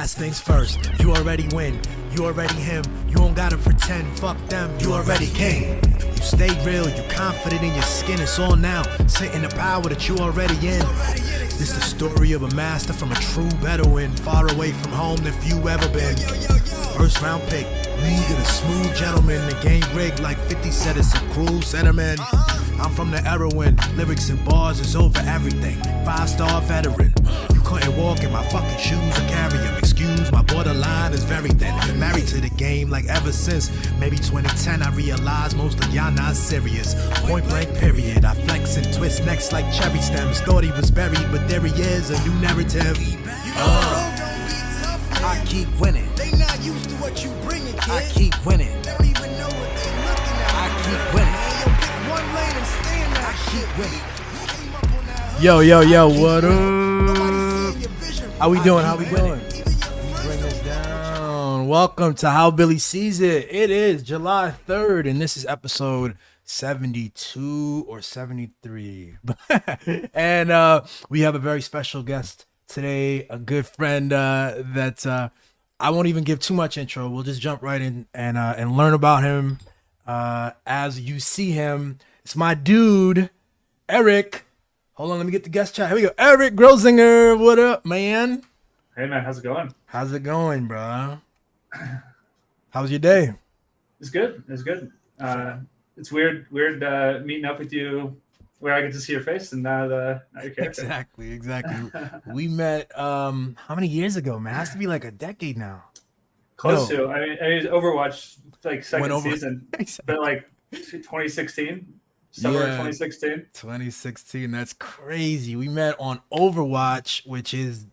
Last things first, you already win. You already him, you don't gotta pretend. Fuck them, you already king. You stay real, you confident in your skin. It's all now, sit in the power that you already in. This the story of a master from a true Bedouin, far away from home than few ever been. First round pick, league of the smooth gentleman. The game rigged like 50 said it's a cruel sentiment. I'm from the era when lyrics and bars is over everything. 5-star veteran. You couldn't walk in my fucking shoes or carry them. Excuse my borderline is very thin. Been married to the game like ever since maybe 2010. I realized most of y'all not serious. Point blank period. I flex and twist necks like cherry stems. Thought he was buried, but there he is, a new narrative. I keep winning. They not used to what you bringing, kid. I keep winning. They don't even know what they looking at. I keep winning. Man, yo, pick one lane and stay in that shit. keep winning. You came up on that hustle. Yo, what Nobody up? seeing your vision. How we doing? How we Even doing? your friends Bring don't this know. down. Welcome to How Billy Sees It. It is July 3rd, and this is episode 72 or 73. And we have a very special guest today, a good friend that I won't even give too much intro. We'll just jump right in and learn about him as you see him. It's my dude, Erich. Hold on, let me get the guest chat. Here we go. Erich Groezinger, what up, man? Hey man, how's it going? How's it going, bro? How was your day? It's good. It's good. It's weird meeting up with you where I get to see your face and not your character. Exactly. We met how many years ago, man? It has to be like a decade now. Close No. to. I mean, Overwatch like second over. season, but like 2016, summer of Yeah. 2016. 2016. That's crazy. We met on Overwatch, which is,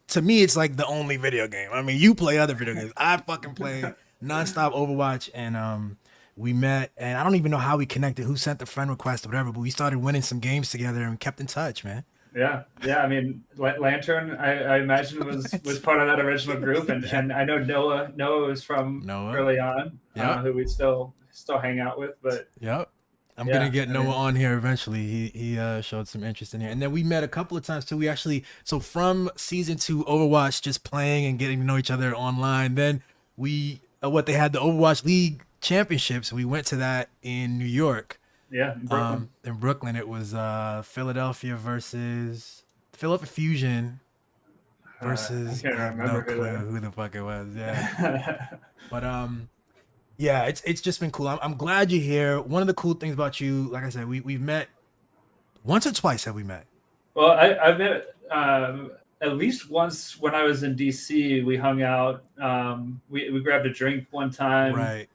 to me, it's like the only video game. I mean, you play other video games. I fucking play nonstop Overwatch, and we met, and I don't even know how we connected, who sent the friend request or whatever, but we started winning some games together and kept in touch, man. Yeah. I mean, Lantern, I imagine was part of that original group, and I know Noah was from Noah. early on, Yeah. who we still hang out with, but. Yep. I'm Yeah, gonna get I Noah mean- on here eventually. He showed some interest in here, and then we met a couple of times too. So from season 2 Overwatch, just playing and getting to know each other online. Then we they had the Overwatch League Championships. We went to that in New York. Yeah, in Brooklyn. In Brooklyn, it was Philadelphia versus Philadelphia Fusion versus I can't I have no remember clue who the fuck it was. Yeah. But yeah, it's just been cool. I'm glad you're here. One of the cool things about you, like I said, we've met once or twice. Have we met? Well, I've met at least once when I was in DC. We hung out. We grabbed a drink one time. Right.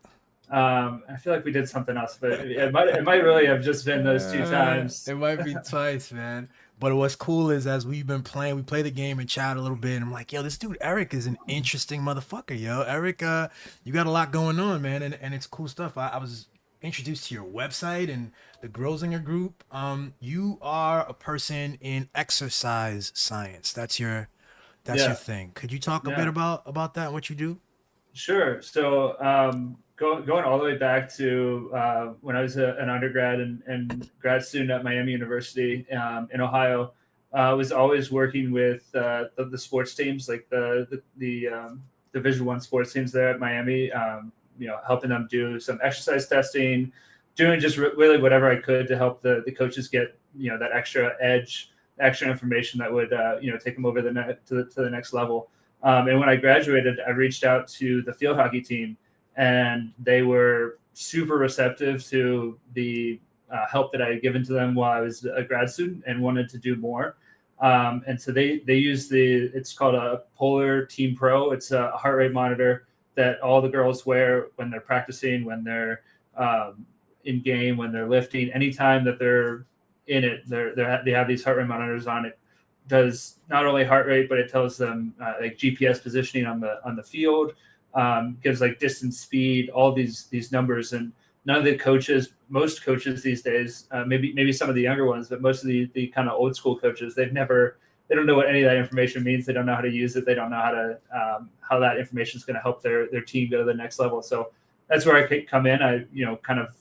I feel like we did something else, but it might really have just been those two times. It might be twice, man. But what's cool is as we've been playing, we play the game and chat a little bit. And I'm like, yo, this dude Erich is an interesting motherfucker, yo. Erich, you got a lot going on, man, and it's cool stuff. I was introduced to your website and the Groezinger group. You are a person in exercise science. That's your thing. Could you talk a Yeah. bit about that and what you do? Sure. So going all the way back to when I was an undergrad and grad student at Miami University in Ohio, I was always working with the sports teams, like the Division I sports teams there at Miami. Helping them do some exercise testing, doing just really whatever I could to help the coaches get that extra edge, extra information that would take them over to the next level. And when I graduated, I reached out to the field hockey team, and they were super receptive to the help that I had given to them while I was a grad student and wanted to do more. And so they use it's called a Polar Team Pro. It's a heart rate monitor that all the girls wear when they're practicing, when they're in game, when they're lifting. Anytime that they're in it, they have these heart rate monitors on. It does not only heart rate, but it tells them like GPS positioning on the field, gives like distance, speed, all these numbers. And none of the coaches, most coaches these days, maybe some of the younger ones, but most of the kind of old school coaches, they don't know what any of that information means. They don't know how to use it. They don't know how that information is going to help their team go to the next level. So that's where I could come in. I kind of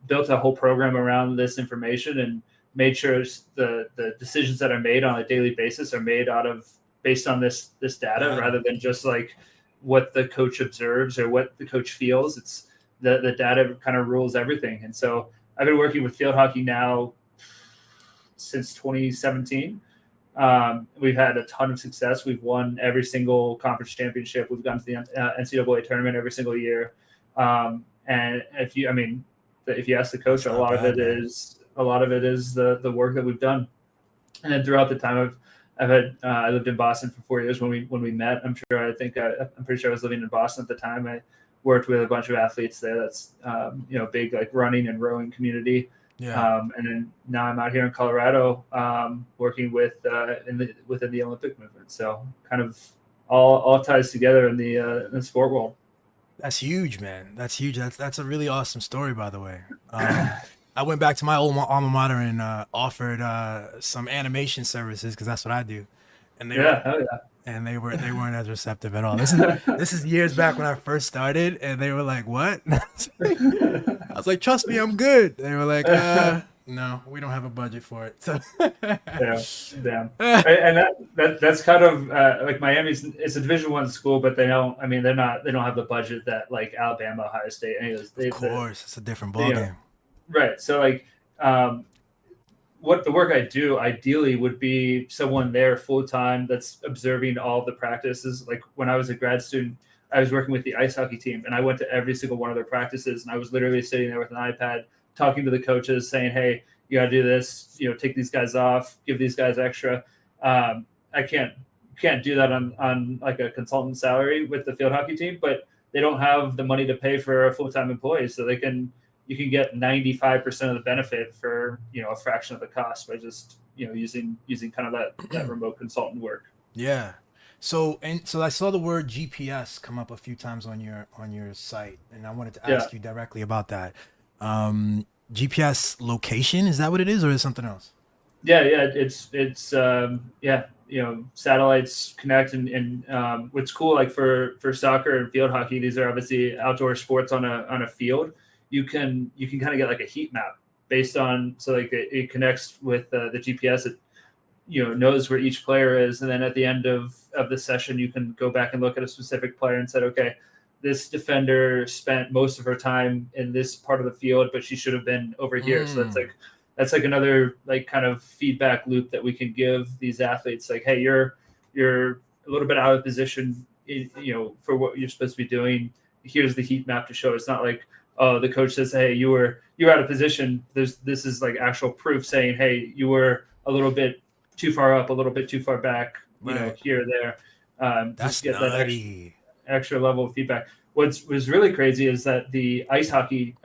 built a whole program around this information and made sure the decisions that are made on a daily basis are made out of based on this data Yeah. rather than just like what the coach observes or what the coach feels. It's the data kind of rules everything. And so I've been working with field hockey now since 2017. We've had a ton of success. We've won every single conference championship. We've gone to the NCAA tournament every single year. And if you ask the coach, That's a not lot of bad, it man. is the work that we've done. And then throughout the time I lived in Boston for 4 years when we met. I'm pretty sure I was living in Boston at the time. I worked with a bunch of athletes there. That's big like running and rowing community. Yeah. And then now I'm out here in Colorado, working with within the Olympic movement. So kind of all ties together in the sport world. That's huge, man. That's huge. That's a really awesome story, by the way. I went back to my old alma mater and offered some animation services because that's what I do, and Hell yeah. they weren't as receptive at all. This is years back when I first started, and they were like, "What?" I was like, "Trust me, I'm good." They were like, "No, we don't have a budget for it." So Damn. And that's kind of like Miami's. It's a Division I school, but they don't have the budget that like Alabama, Ohio State, any of those. of course, it's a different you know, ballgame. Right. So like, what the work I do ideally would be someone there full time that's observing all the practices. Like when I was a grad student, I was working with the ice hockey team, and I went to every single one of their practices, and I was literally sitting there with an iPad, talking to the coaches, saying, "Hey, you got to do this. Take these guys off, give these guys extra." I can't do that on like a consultant salary with the field hockey team, but they don't have the money to pay for a full time employee, so you can get 95% of the benefit for a fraction of the cost by just using kind of that remote consultant work. Yeah. So I saw the word GPS come up a few times on your site, and I wanted to ask you directly about that. GPS location, is that what it is, or is it something else? Yeah, it's satellites connect, and what's cool, like for soccer and field hockey, these are obviously outdoor sports on a field. You can kind of get like a heat map based on, so like it connects with the GPS. It knows where each player is, and then at the end of the session, you can go back and look at a specific player and said, okay, this defender spent most of her time in this part of the field, but she should have been over here. So that's like another like kind of feedback loop that we can give these athletes. Like, hey, you're a little bit out of position, for what you're supposed to be doing. Here's the heat map to show. It's not like, oh, the coach says, hey, you're out of position. This is like actual proof saying, hey, you were a little bit too far up, a little bit too far back, here or there. That's just get nutty. that extra level of feedback. What was really crazy is that the ice hockey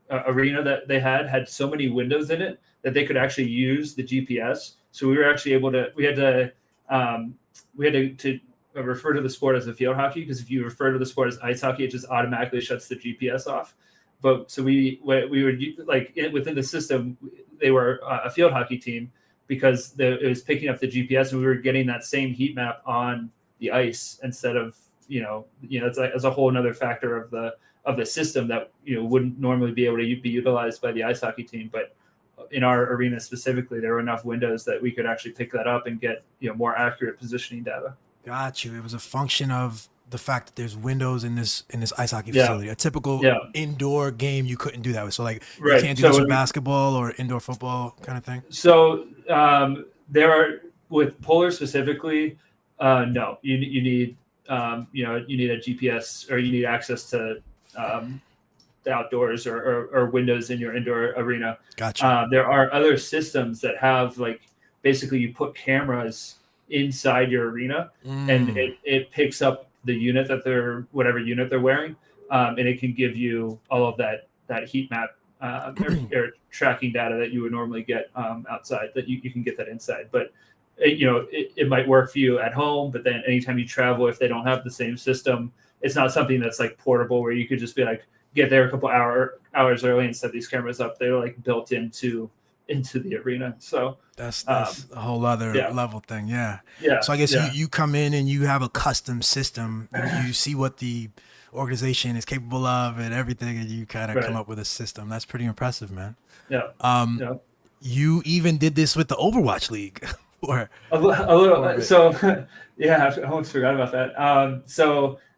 arena that they had so many windows in it that they could actually use the GPS. So we were actually able to. We had to refer to the sport as a field hockey, because if you refer to the sport as ice hockey, it just automatically shuts the GPS off. But so we would like within the system, they were a field hockey team because it was picking up the GPS, and we were getting that same heat map on the ice instead of it's a whole another factor of the system that wouldn't normally be able to be utilized by the ice hockey team. But in our arena specifically, there were enough windows that we could actually pick that up and get more accurate positioning data. Got you. It was a function of the fact that there's windows in this ice hockey facility. A typical indoor game, you couldn't do that with. So like you can't do this with basketball or indoor football kind of thing. So there are, with Polar specifically, no, you need you need a GPS, or you need access to the outdoors or windows in your indoor arena. Gotcha. There are other systems that have like basically you put cameras inside your arena, and it picks up the unit that whatever unit they're wearing, and it can give you all of that heat map or tracking data that you would normally get outside, that you can get that inside. But it might work for you at home, but then anytime you travel, if they don't have the same system, it's not something that's like portable where you could just be like, get there a couple hours early and set these cameras up. They're like built into the arena. So that's a whole other level thing. Yeah. So I guess you come in and you have a custom system, and you see what the organization is capable of and everything, and you kind of come up with a system. That's pretty impressive, man. Yeah. You even did this with the Overwatch League. A little. Or So, yeah, I almost forgot about that.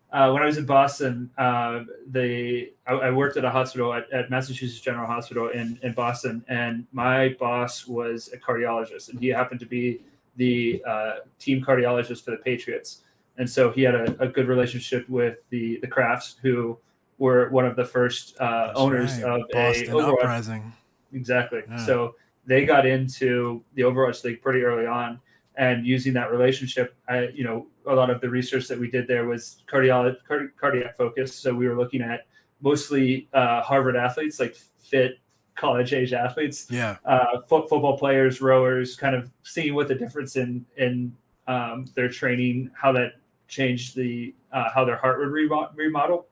When I was in Boston, I worked at a hospital at Massachusetts General Hospital in Boston, and my boss was a cardiologist, and he happened to be the team cardiologist for the Patriots, and so he had a good relationship with the Crafts, who were one of the first that's owners right, of a Boston Overwatch. Uprising. Exactly. Yeah. So they got into the Overwatch League pretty early on, and using that relationship, a lot of the research that we did there was cardiac focused. So we were looking at mostly Harvard athletes, like fit college age athletes, Yeah. football players, rowers, kind of seeing what the difference in their training, how that changed the how their heart would remodel.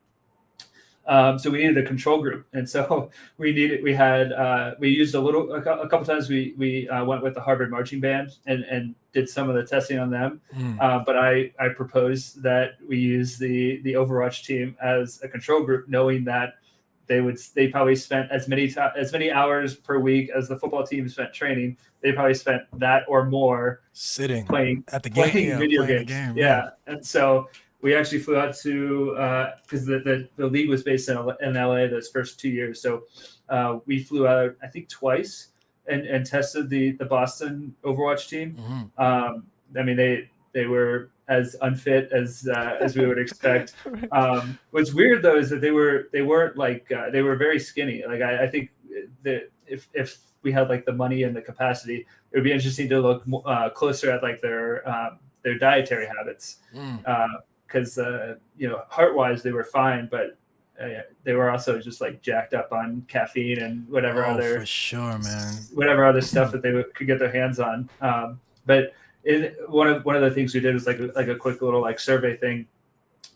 So we needed a control group, and so we used a couple times we went with the Harvard marching band and did some of the testing on them. But I proposed that we use the Overwatch team as a control group, knowing that they probably spent as many hours per week as the football team spent training. They probably spent that or more Sitting playing at the game, playing yeah, video playing the games. game. Yeah, and so we actually flew out to because the league was based in LA those first 2 years. So we flew out I think twice and tested the Boston Overwatch team. I mean they were as unfit as we would expect. What's weird though is that they weren't like they were very skinny. Like I think that if we had like the money and the capacity, it would be interesting to look closer at like their dietary habits. Because heart wise they were fine, but they were also just like jacked up on caffeine and whatever other for sure, man. whatever other stuff that they could get their hands on. But one of the things we did was like a quick little like survey thing,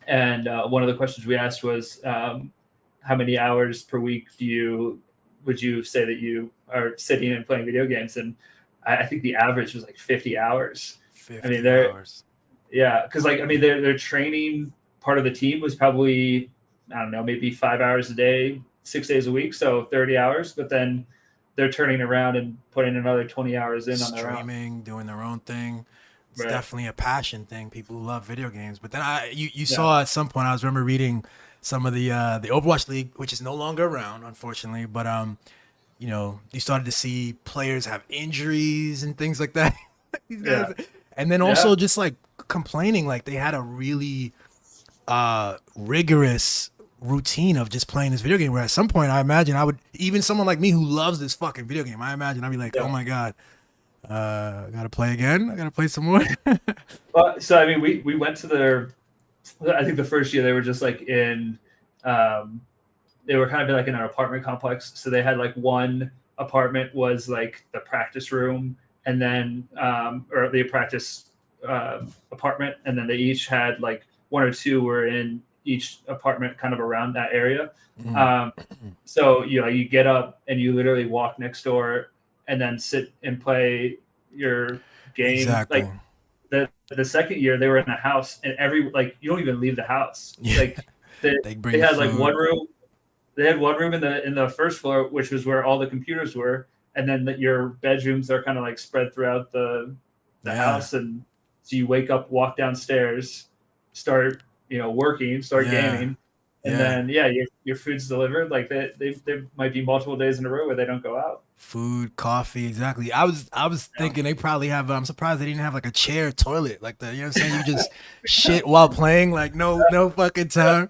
and one of the questions we asked was how many hours per week would you say that you are sitting and playing video games? And I think the average was like 50 hours. 50 hours. Yeah, because their training part of the team was probably, I don't know, maybe 5 hours a day, 6 days a week, so 30 hours. But then they're turning around and putting another 20 hours in on their own. Streaming, doing their own thing. It's Right. definitely a passion thing. People who love video games. But then you saw at some point, I remember reading some of the Overwatch League, which is no longer around, unfortunately. But you started to see players have injuries and things like that. These guys, and then also just like complaining like they had a really rigorous routine of just playing this video game, where at some point I imagine even someone like me who loves this fucking video game, I imagine I'd be like, oh my god, I gotta play again, I gotta play some more. So I mean we went to I think the first year they were just like in they were kind of like in an apartment complex, so they had like one apartment was like the practice room, and then or the practice apartment, and then they each had like one or two were in each apartment kind of around that area. So you get up and you literally walk next door and then sit and play your game. Exactly. Like the second year they were in a house, and you don't even leave the house. Like they had like one room. They had one room in the first floor, which was where all the computers were, and then your bedrooms are kind of like spread throughout the house. And so you wake up, walk downstairs, start working, start gaming, and then your food's delivered. Like there might be multiple days in a row where they don't go out. Food, coffee, exactly. I was thinking they probably have. I'm surprised they didn't have like a chair toilet, like you know what I'm saying. You just shit while playing, like no fucking time.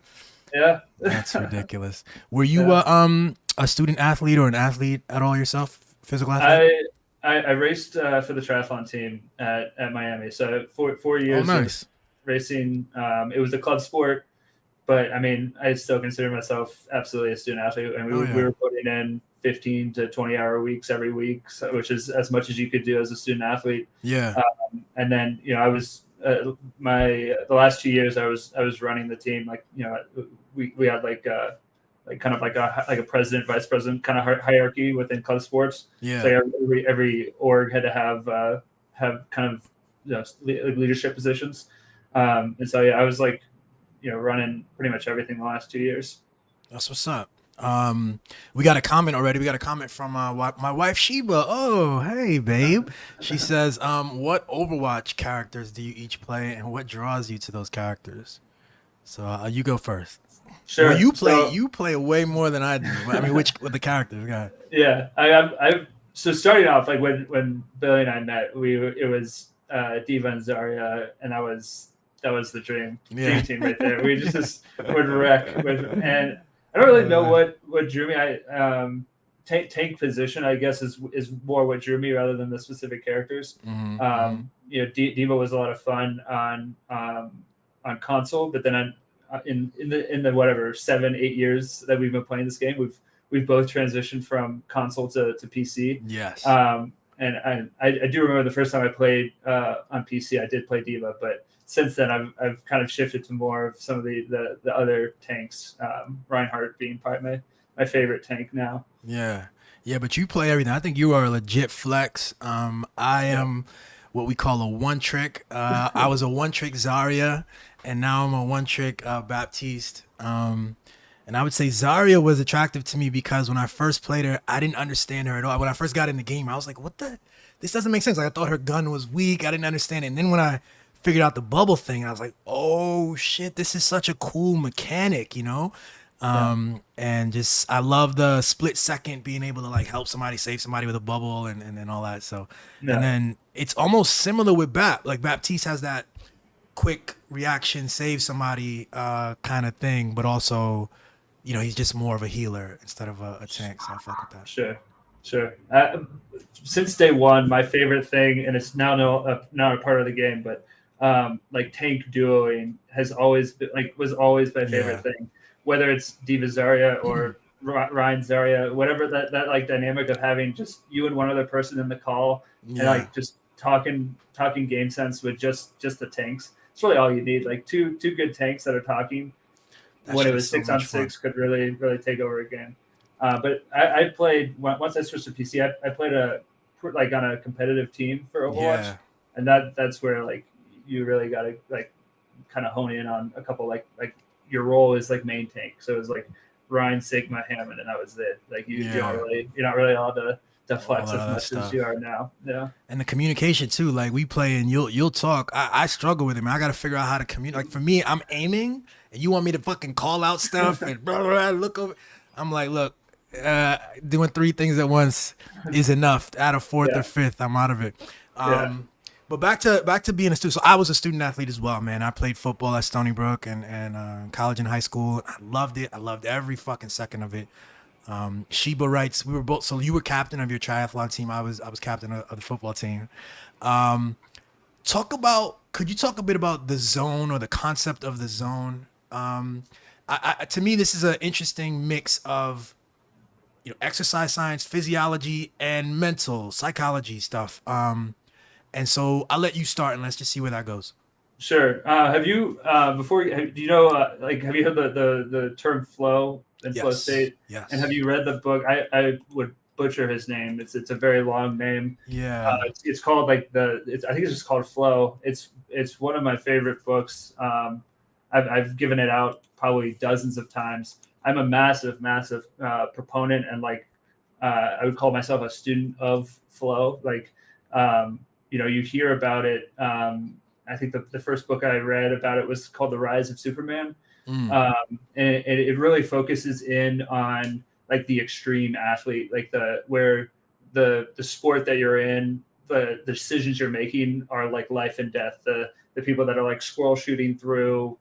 Yeah, that's ridiculous. Were you a student athlete or an athlete at all yourself? Physical athlete? I raced for the triathlon team at Miami. So 4 years. Oh, nice. Racing. It was a club sport, but I mean, I still consider myself absolutely a student athlete, and we were putting in 15 to 20 hour weeks every week, which is as much as you could do as a student athlete. Yeah. And then I was the last 2 years I was running the team. Like we had like kind of like a president, vice president kind of hierarchy within club sports. Yeah. So every org had to have kind of leadership positions. And so I was like running pretty much everything the last 2 years. That's what's up. We got a comment already. We got a comment from my wife Sheba. Oh, hey, babe. She says, what Overwatch characters do you each play, and what draws you to those characters? So you go first. Well, Sure. So you play way more than I do. I mean, which with the characters? Go yeah, I've so starting off like when Billy and I met, it was Diva and Zarya, and that was the dream Yeah. team right there. We just would wreck and I don't really know what drew me. Tank position, I guess, is more what drew me rather than the specific characters. You know, Diva was a lot of fun on console, but then in the whatever 7-8 years that we've been playing this game, we've both transitioned from console to PC. Yes. And I do remember the first time I played on PC, I did play Diva, but since then I've kind of shifted to more of some of the other tanks. Reinhardt being probably my favorite tank now. Yeah. Yeah, but you play everything. I think you are a legit flex. I am what we call a one trick. I was a one trick Zarya, and now I'm a one trick Baptiste. And I would say Zarya was attractive to me because when I first played her, I didn't understand her at all. When I first got in the game, I was like, what the? This doesn't make sense. Like, I thought her gun was weak. I didn't understand it. And then when I figured out the bubble thing, I was like, oh shit, this is such a cool mechanic, you know? And just I love the split second being able to like help somebody, save somebody with a bubble and then all that. So and then it's almost similar with Bap. Like Baptiste has that quick reaction, save somebody kind of thing, but also, you know, he's just more of a healer instead of a tank. So I fuck with that. Sure. Since day one, my favorite thing, and it's now not a part of the game, but like tank duoing has always been was always my favorite thing. Whether it's Diva Zarya or Ryan Zarya, whatever that like dynamic of having just you and one other person in the call and like just talking game sense with just the tanks. It's really all you need. Like two good tanks that are talking. When it was 6-on-6 could really take over a game. But I played once I switched to PC. I played like on a competitive team for Overwatch, and that's where like you really got to like kind of hone in on a couple like your role is like main tank. So it was like Ryan, Sigma, Hammond, and that was it. Like you're not really allowed to flex as much as you are now. Yeah. And the communication too. Like we play and you'll talk. I struggle with it, man. I got to figure out how to communicate. Like for me, I'm aiming and you want me to fucking call out stuff and blah, blah, blah, look over. I'm like, look, doing 3 things at once is enough. Add a 4th or 5th, I'm out of it. But back to being a student. So I was a student athlete as well, man. I played football at Stony Brook and college and high school. I loved it. I loved every fucking second of it. Sheba writes, we were both. So you were captain of your triathlon team. I was captain of the football team. Could you talk a bit about the zone or the concept of the zone? To me, this is an interesting mix of, you know, exercise science, physiology, and mental psychology stuff. And so I'll let you start and let's just see where that goes. Sure. Have you do you know have you heard the term flow and flow state? Yes. And have you read the book? I would butcher his name. It's a very long name. Yeah. It's called I think it's just called Flow. It's one of my favorite books. I've given it out probably dozens of times. I'm a massive proponent and I would call myself a student of flow. You know, you hear about it. I think the first book I read about it was called The Rise of Superman. And it really focuses in on like the extreme athlete, like where the sport that you're in, the decisions you're making are like life and death. The people that are like squirrel shooting through,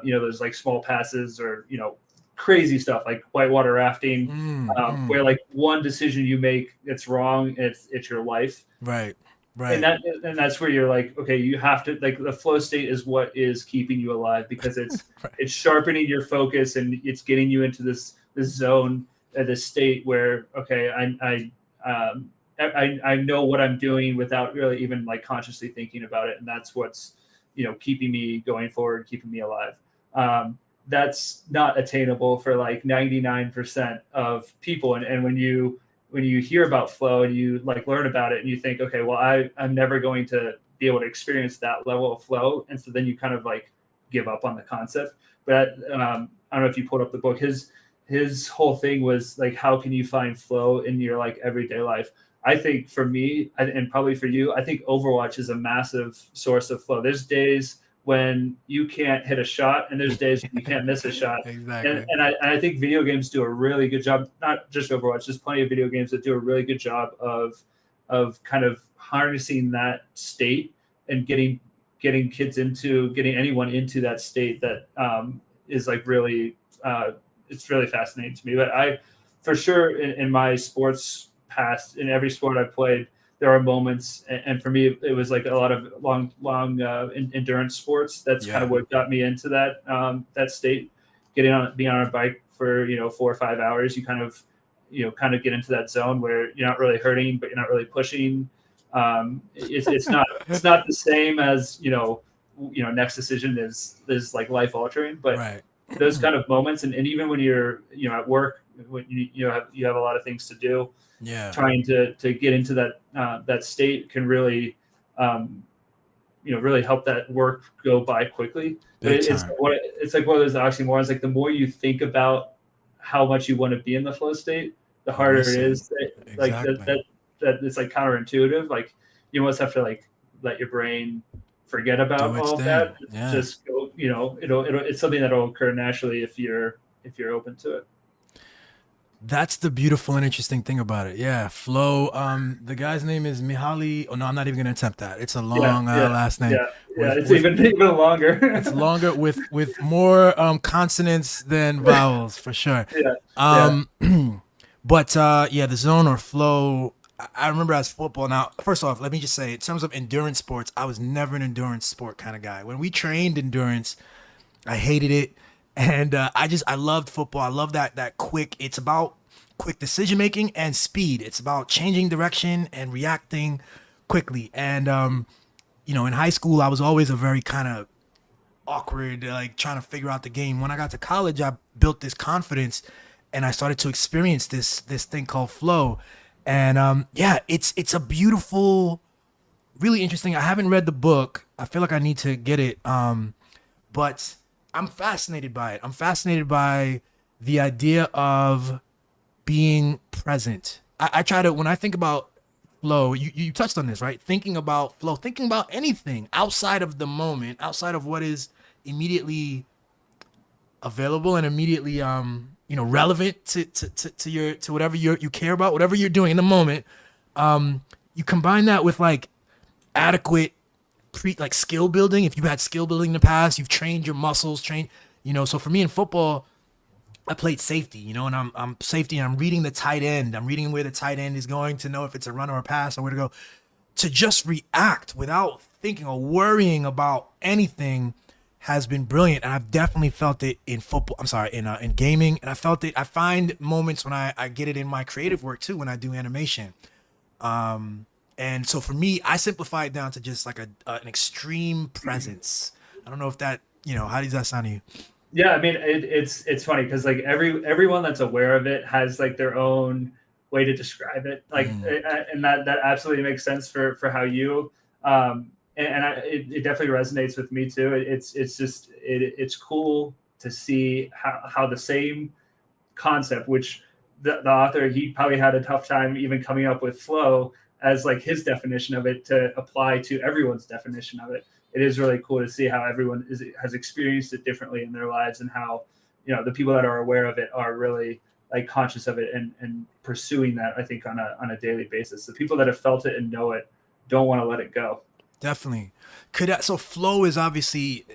you know, those like small passes or, you know, crazy stuff like whitewater rafting, where like one decision you make that's wrong, it's your life. Right. And that's where you're like, okay, you have to like the flow state is what is keeping you alive because it's it's sharpening your focus and it's getting you into this zone, this state where okay, I know what I'm doing without really even like consciously thinking about it, and that's what's, you know, keeping me going forward, keeping me alive. That's not attainable for like 99% of people, and when you hear about flow and you like learn about it and you think, okay, well, I'm never going to be able to experience that level of flow. And so then you kind of like give up on the concept. But I don't know if you pulled up the book. His his whole thing was like, how can you find flow in your like everyday life? I think for me, and probably for you, I think Overwatch is a massive source of flow. There's days when you can't hit a shot, and there's days when you can't miss a shot. Exactly. And I think video games do a really good job. Not just Overwatch, there's plenty of video games that do a really good job of kind of harnessing that state and getting kids into getting anyone into that state that is like really it's really fascinating to me. But I, for sure, in my sports past, in every sport I've played, there are moments, and for me, it was like a lot of long endurance sports. That's kind of what got me into that state. Being on a bike for 4 or 5 hours, you kind of get into that zone where you're not really hurting, but you're not really pushing. It's not the same as next decision is like life altering, but Right. those kind of moments, and even when you're at work, when you have a lot of things to do, Yeah. trying to get into that state can really really help that work go by quickly. But Big it's time. like one of those oxymorons. Like the more you think about how much you want to be in the flow state, the harder Listen, it is. Like exactly. that it's like counterintuitive. Like you almost have to like let your brain forget about Do its all of thing. that. Yeah. Just go, it's something that'll occur naturally if you're open to it. That's the beautiful and interesting thing about it. Yeah, flow. The guy's name is Mihaly. Oh no, I'm not even gonna attempt that. It's a Yeah, long yeah, last name. yeah, yeah. With It's with even longer. it's longer with more consonants than vowels for sure. Yeah, yeah, Um, but yeah, the zone or flow. I remember as football. Now, first off, let me just say, in terms of endurance sports, I was never an endurance sport kind of guy. When we trained endurance, I hated it, and I loved football. I love that quick. It's about quick decision making and speed. It's about changing direction and reacting quickly. And in high school, I was always a very kind of awkward, like trying to figure out the game. When I got to college, I built this confidence, and I started to experience this thing called flow. And yeah, it's a beautiful, really interesting. I haven't read the book. I feel like I need to get it. But I'm fascinated by it. I'm fascinated by the idea of being present. I try to, when I think about flow, you touched on this, right? Thinking about flow, thinking about anything outside of the moment, outside of what is immediately available and immediately relevant to whatever you care about, whatever you're doing in the moment. You combine that with like adequate like skill building. If you've had skill building in the past, you've trained your muscles, so for me in football, I played safety, and I'm safety, and I'm reading the tight end. I'm reading where the tight end is going to know if it's a run or a pass or where to go. To just react without thinking or worrying about anything has been brilliant, and I've definitely felt it in football. I'm sorry, in gaming, and I felt it. I find moments when I get it in my creative work too, when I do animation. And so for me, I simplify it down to just like an extreme presence. I don't know if that, how does that sound to you? yeah. I mean, it's funny because like everyone that's aware of it has like their own way to describe it. Like, and that absolutely makes sense for how you. It definitely resonates with me too. It's cool to see how the same concept, which the author, he probably had a tough time even coming up with flow as like his definition of it to apply to everyone's definition of it. It is really cool to see how everyone has experienced it differently in their lives, and how the people that are aware of it are really like conscious of it and pursuing that, I think, on a daily basis. The people that have felt it and know it don't want to let it go. Definitely. So flow is obviously,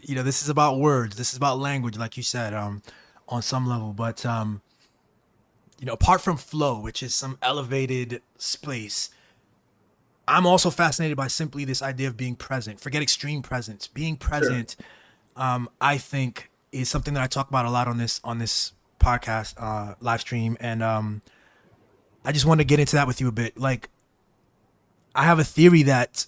this is about words. This is about language, like you said, on some level. But apart from flow, which is some elevated space, I'm also fascinated by simply this idea of being present. Forget extreme presence. Being present, I think, is something that I talk about a lot on this podcast, live stream, and I just wanted to get into that with you a bit. Like, I have a theory that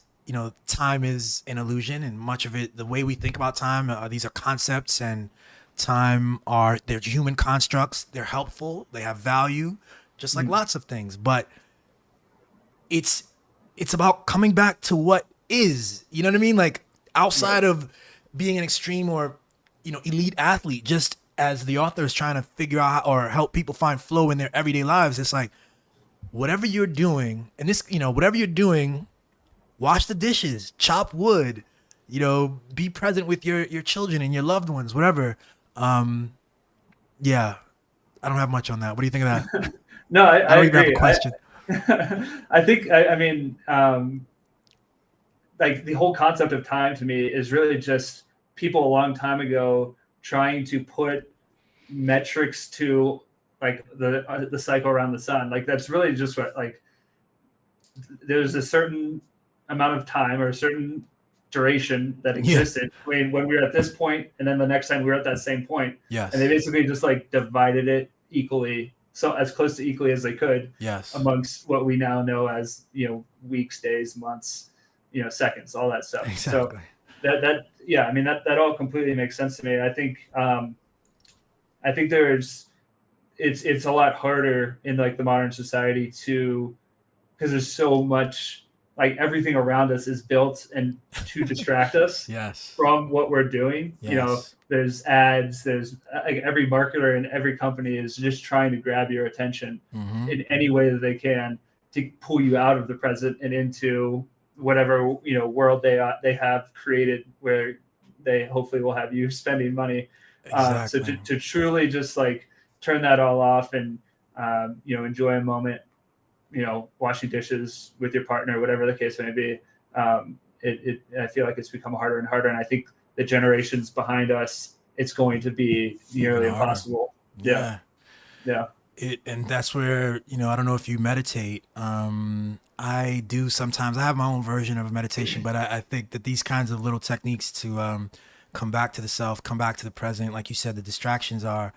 time is an illusion, and much of it, the way we think about time, these are concepts, and they're human constructs. They're helpful. They have value, just like lots of things. But it's about coming back to what is. You know what I mean? Like outside of being an extreme or elite athlete, just as the author is trying to figure out or help people find flow in their everyday lives, it's like whatever you're doing, and this, whatever you're doing, wash the dishes, chop wood, be present with your children and your loved ones, whatever. Yeah, I don't have much on that. What do you think of that? No, I I don't even have a agree. question. I think, I mean, like the whole concept of time to me is really just people a long time ago trying to put metrics to like the cycle around the sun. Like that's really just what, like, there's a certain amount of time or a certain duration that existed between when we were at this point and then the next time we were at that same point. Yes. And they basically just like divided it equally, so as close to equally as they could. Yes. Amongst what we now know as, weeks, days, months, seconds, all that stuff. Exactly. So yeah, I mean that all completely makes sense to me. I think it's a lot harder in like the modern society because there's so much, like everything around us is built and to distract us Yes. from what we're doing. Yes. There's ads, there's like every marketer and every company is just trying to grab your attention in any way that they can to pull you out of the present and into whatever world they have created, where they hopefully will have you spending money. Exactly. So to truly just like turn that all off and enjoy a moment, washing dishes with your partner, whatever the case may be. I feel like it's become harder and harder, and I think the generations behind us, it's going to be nearly impossible. Yeah. And that's where, I don't know if you meditate. I do sometimes. I have my own version of meditation, but I think that these kinds of little techniques to come back to the self, come back to the present, like you said, the distractions are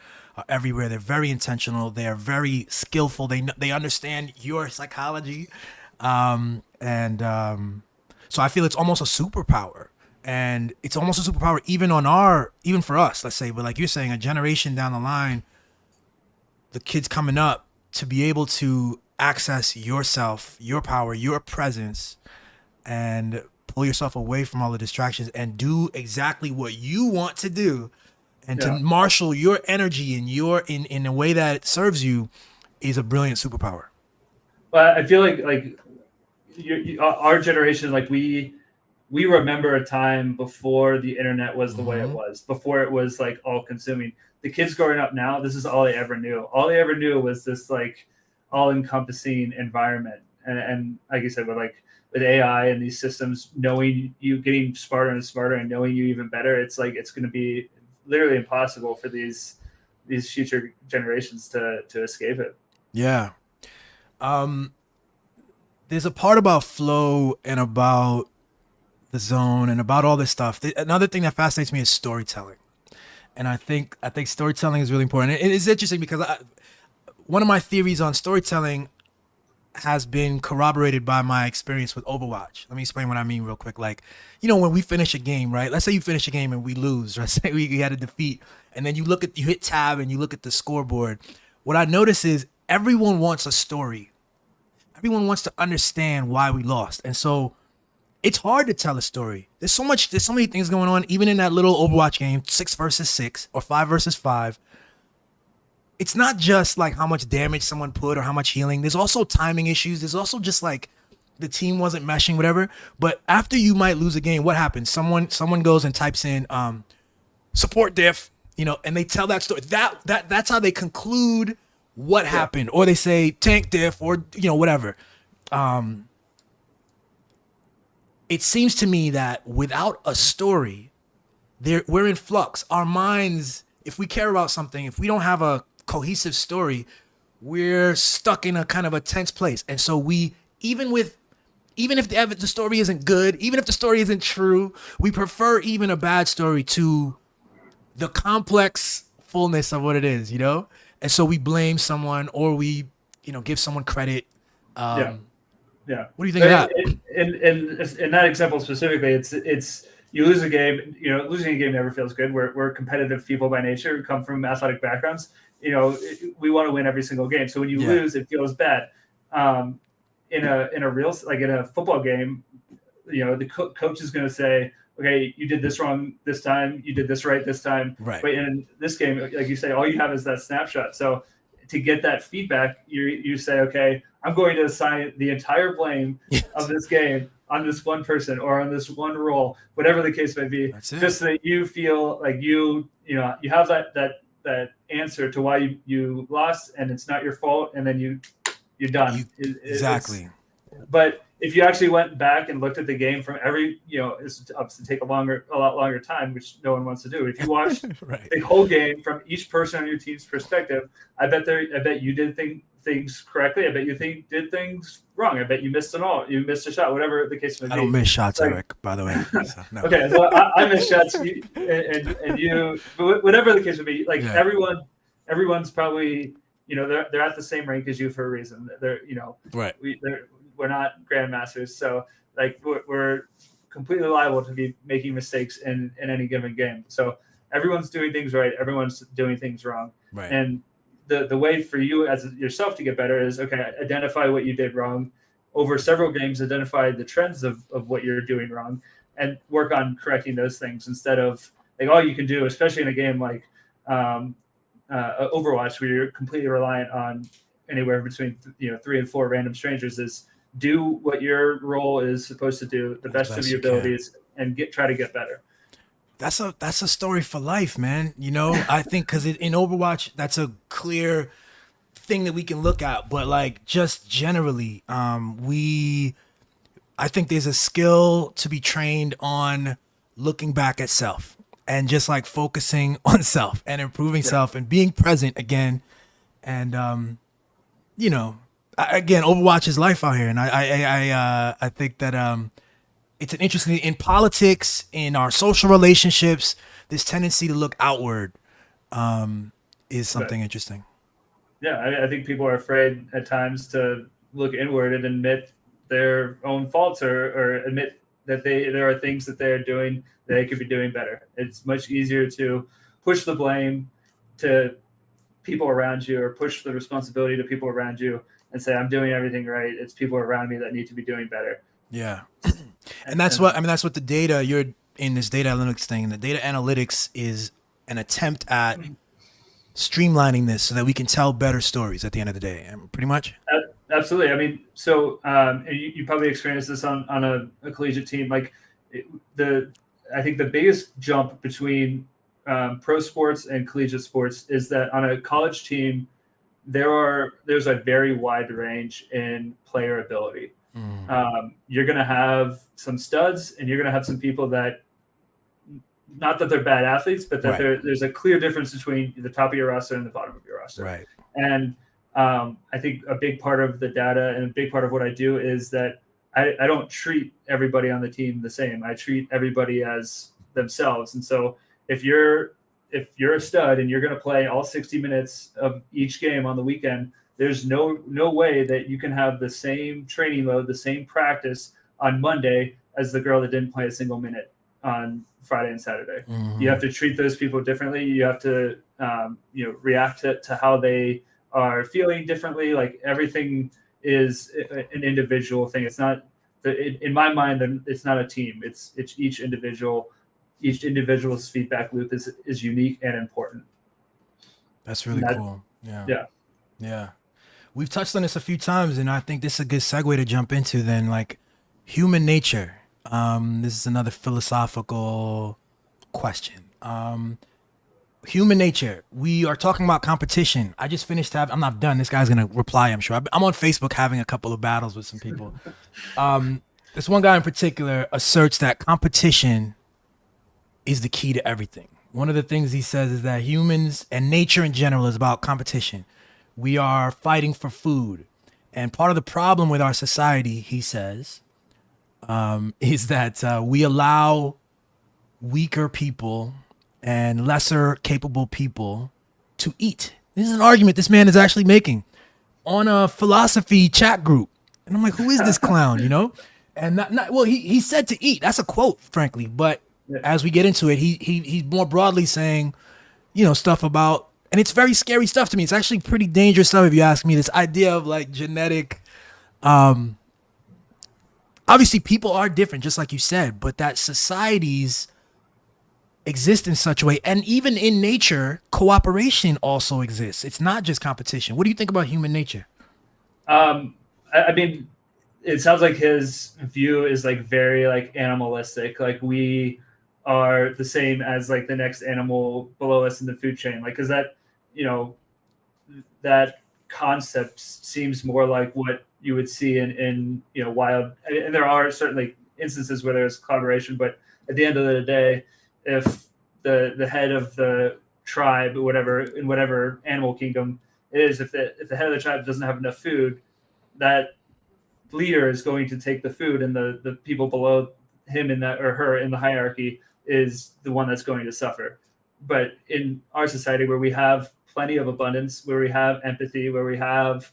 everywhere. They're very intentional. They are very skillful. They understand your psychology, so I feel it's almost a superpower. And it's almost a superpower even for us, let's say, but like you're saying, a generation down the line, the kids coming up, to be able to access yourself, your power, your presence, and pull yourself away from all the distractions and do exactly what you want to do, and to marshal your energy in a way that serves you, is a brilliant superpower. Well, I feel like our generation, like we remember a time before the internet was the way it was, before it was like all consuming. The kids growing up now, this is all they ever knew. All they ever knew was this like all encompassing environment. And like you said, with AI and these systems, knowing you, getting smarter and smarter and knowing you even better, it's like, it's going to be literally impossible for these future generations to escape it. Yeah. There's a part about flow and about the zone and about all this stuff. Another thing that fascinates me is storytelling. And I think storytelling is really important. It is interesting because one of my theories on storytelling has been corroborated by my experience with Overwatch. Let me explain what I mean real quick. Like, when we finish a game, right? Let's say you finish a game and we lose. Let's say we had a defeat, and then you hit tab and you look at the scoreboard. What I notice is everyone wants a story. Everyone wants to understand why we lost, and so it's hard to tell a story. There's so many things going on, even in that little Overwatch game, 6 versus 6 or 5 versus 5. It's not just like how much damage someone put or how much healing. There's also timing issues. There's also just like the team wasn't meshing, whatever. But after you might lose a game, what happens? Someone goes and types in support diff, and they tell that story. That's how they conclude what happened, or they say tank diff, or whatever. It seems to me that without a story, we're in flux. Our minds, if we care about something, if we don't have a cohesive story, we're stuck in a kind of a tense place. And so even if the story isn't good, even if the story isn't true, we prefer even a bad story to the complex fullness of what it is, And so we blame someone, or we, give someone credit. Yeah. What do you think of that? In that example specifically, it's you lose a game. Losing a game never feels good. We're competitive people by nature. We come from athletic backgrounds. We want to win every single game. So when you lose, it feels bad. In a football game, the coach is going to say, okay, you did this wrong this time, you did this right this time. Right. But in this game, like you say, all you have is that snapshot. So to get that feedback, you say, okay, I'm going to assign the entire blame of this game on this one person or on this one role, whatever the case may be, just so that you feel like you have that answer to why you lost, and it's not your fault, and then you're done. Exactly. But if you actually went back and looked at the game from every, it's obviously take a lot longer time, which no one wants to do. If you watch right. the whole game from each person on your team's perspective, I bet you did things correctly. I bet you did things wrong. I bet you missed you missed a shot, whatever the case may be. I don't miss shots, Eric, by the way. So, no. Okay, so I miss shots, and you, whatever the case may be. Like everyone's probably, they're at the same rank as you for a reason. They're, right. We're not grandmasters, so like we're completely liable to be making mistakes in any given game. So everyone's doing things right, everyone's doing things wrong. Right. And the way for you as yourself to get better is, okay, identify what you did wrong over several games, identify the trends of what you're doing wrong, and work on correcting those things instead of like all you can do, especially in a game like Overwatch, where you're completely reliant on anywhere between 3 and 4 random strangers, is do what your role is supposed to do, the best of your abilities, and try to get better. That's a story for life, man. I think because in Overwatch, that's a clear thing that we can look at. But like just generally, I think there's a skill to be trained on looking back at self and just like focusing on self and improving self and being present again. And again, Overwatch is life out here, and I think that it's an interesting in politics, in our social relationships. This tendency to look outward is something interesting. Yeah, I think people are afraid at times to look inward and admit their own faults or admit that there are things that they're doing that they could be doing better. It's much easier to push the blame to people around you or push the responsibility to people around you and say, I'm doing everything right. It's people around me that need to be doing better. Yeah. And that's what the data, you're in this data analytics thing. The data analytics is an attempt at streamlining this so that we can tell better stories at the end of the day. Pretty much. Absolutely. I mean, so you probably experienced this on a collegiate team. Like I think the biggest jump between pro sports and collegiate sports is that on a college team, there's a very wide range in player ability. You're going to have some studs, and you're going to have some people that, not that they're bad athletes, but that there's a clear difference between the top of your roster and the bottom of your roster. Right. And I think a big part of the data and a big part of what I do is that I don't treat everybody on the team the same. I treat everybody as themselves. And so if you're a stud and you're going to play all 60 minutes of each game on the weekend, there's no way that you can have the same training load, the same practice on Monday as the girl that didn't play a single minute on Friday and Saturday. Mm-hmm. You have to treat those people differently. You have to react to how they are feeling differently. Like everything is an individual thing. It's not, in my mind, it's not a team. It's each individual. Each individual's feedback loop is unique and important. That's really cool. Yeah. Yeah. Yeah. We've touched on this a few times, and I think this is a good segue to jump into then, like human nature. This is another philosophical question. Human nature. We are talking about competition. I just finished I'm not done. This guy's going to reply, I'm sure. I'm on Facebook having a couple of battles with some people. This one guy in particular asserts that competition is the key to everything. One of the things he says is that humans and nature in general is about competition. We are fighting for food. And part of the problem with our society, he says, is that we allow weaker people and lesser capable people to eat. This is an argument this man is actually making on a philosophy chat group. And I'm like, who is this clown, And well, he said to eat. That's a quote, frankly. But as we get into it, he's more broadly saying, stuff about, and it's very scary stuff to me. It's actually pretty dangerous stuff if you ask me. This idea of like genetic, I obviously people are different, just like you said, but that societies exist in such a way, and even in nature, cooperation also exists. It's not just competition. What do you think about human nature? I mean, it sounds like his view is like very like animalistic. Like we are the same as like the next animal below us in the food chain. Like, because that, you know, that concept seems more like what you would see in wild. And there are certainly instances where there's collaboration, but at the end of the day, if the head of the tribe, or whatever, in whatever animal kingdom it is, if the head of the tribe doesn't have enough food, that leader is going to take the food, and the people below him in that, or her in the hierarchy, is the one that's going to suffer. But in our society, where we have plenty of abundance, where we have empathy, where we have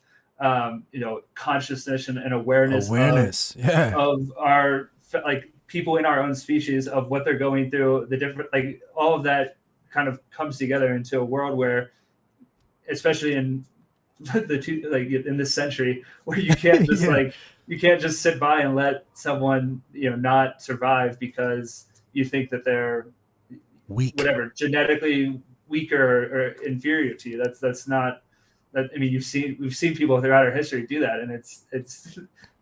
consciousness and awareness, Yeah. of our, like, people in our own species, of what they're going through, the different, like, all of that kind of comes together into a world where, especially in the two, like in this century, where you can't just Yeah. you can't just sit by and let someone not survive because you think that they're Weak. whatever, genetically weaker or inferior to you. That's not that. I mean, we've seen people throughout our history do that, and it's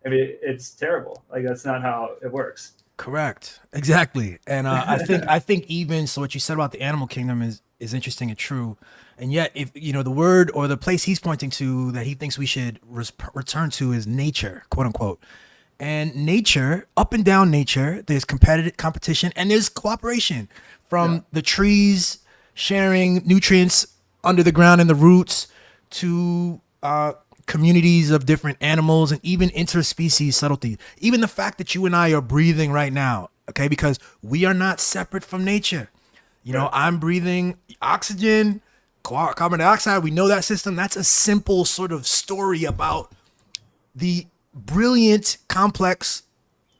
I mean, it's terrible. Like, that's not how it works. Correct. Exactly. And I think even so, what you said about the animal kingdom is interesting and true. And yet, if the word or the place he's pointing to that he thinks we should return to is nature, quote unquote. And nature, up and down nature, there's competition and there's cooperation from the trees sharing nutrients under the ground and the roots to communities of different animals and even interspecies subtlety. Even the fact that you and I are breathing right now, okay, because we are not separate from nature. I'm breathing oxygen, carbon dioxide. We know that system. That's a simple sort of story about the brilliant, complex,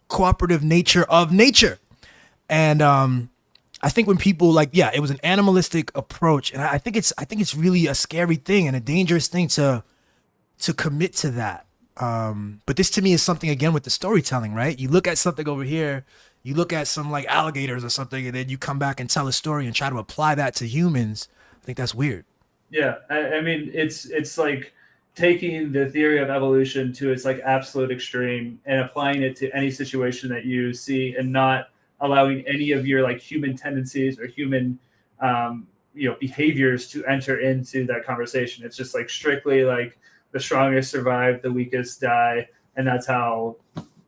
cooperative nature of nature. And I think when people it was an animalistic approach, and I think it's really a scary thing and a dangerous thing to commit to that. But this to me is something, again, with the storytelling, right? You look at something over here, you look at some like alligators or something, and then you come back and tell a story and try to apply that to humans. I think that's weird. Yeah, I mean, it's like taking the theory of evolution to its like absolute extreme and applying it to any situation that you see, and not allowing any of your like human tendencies or human behaviors to enter into that conversation. It's just like strictly like the strongest survive, the weakest die, and that's how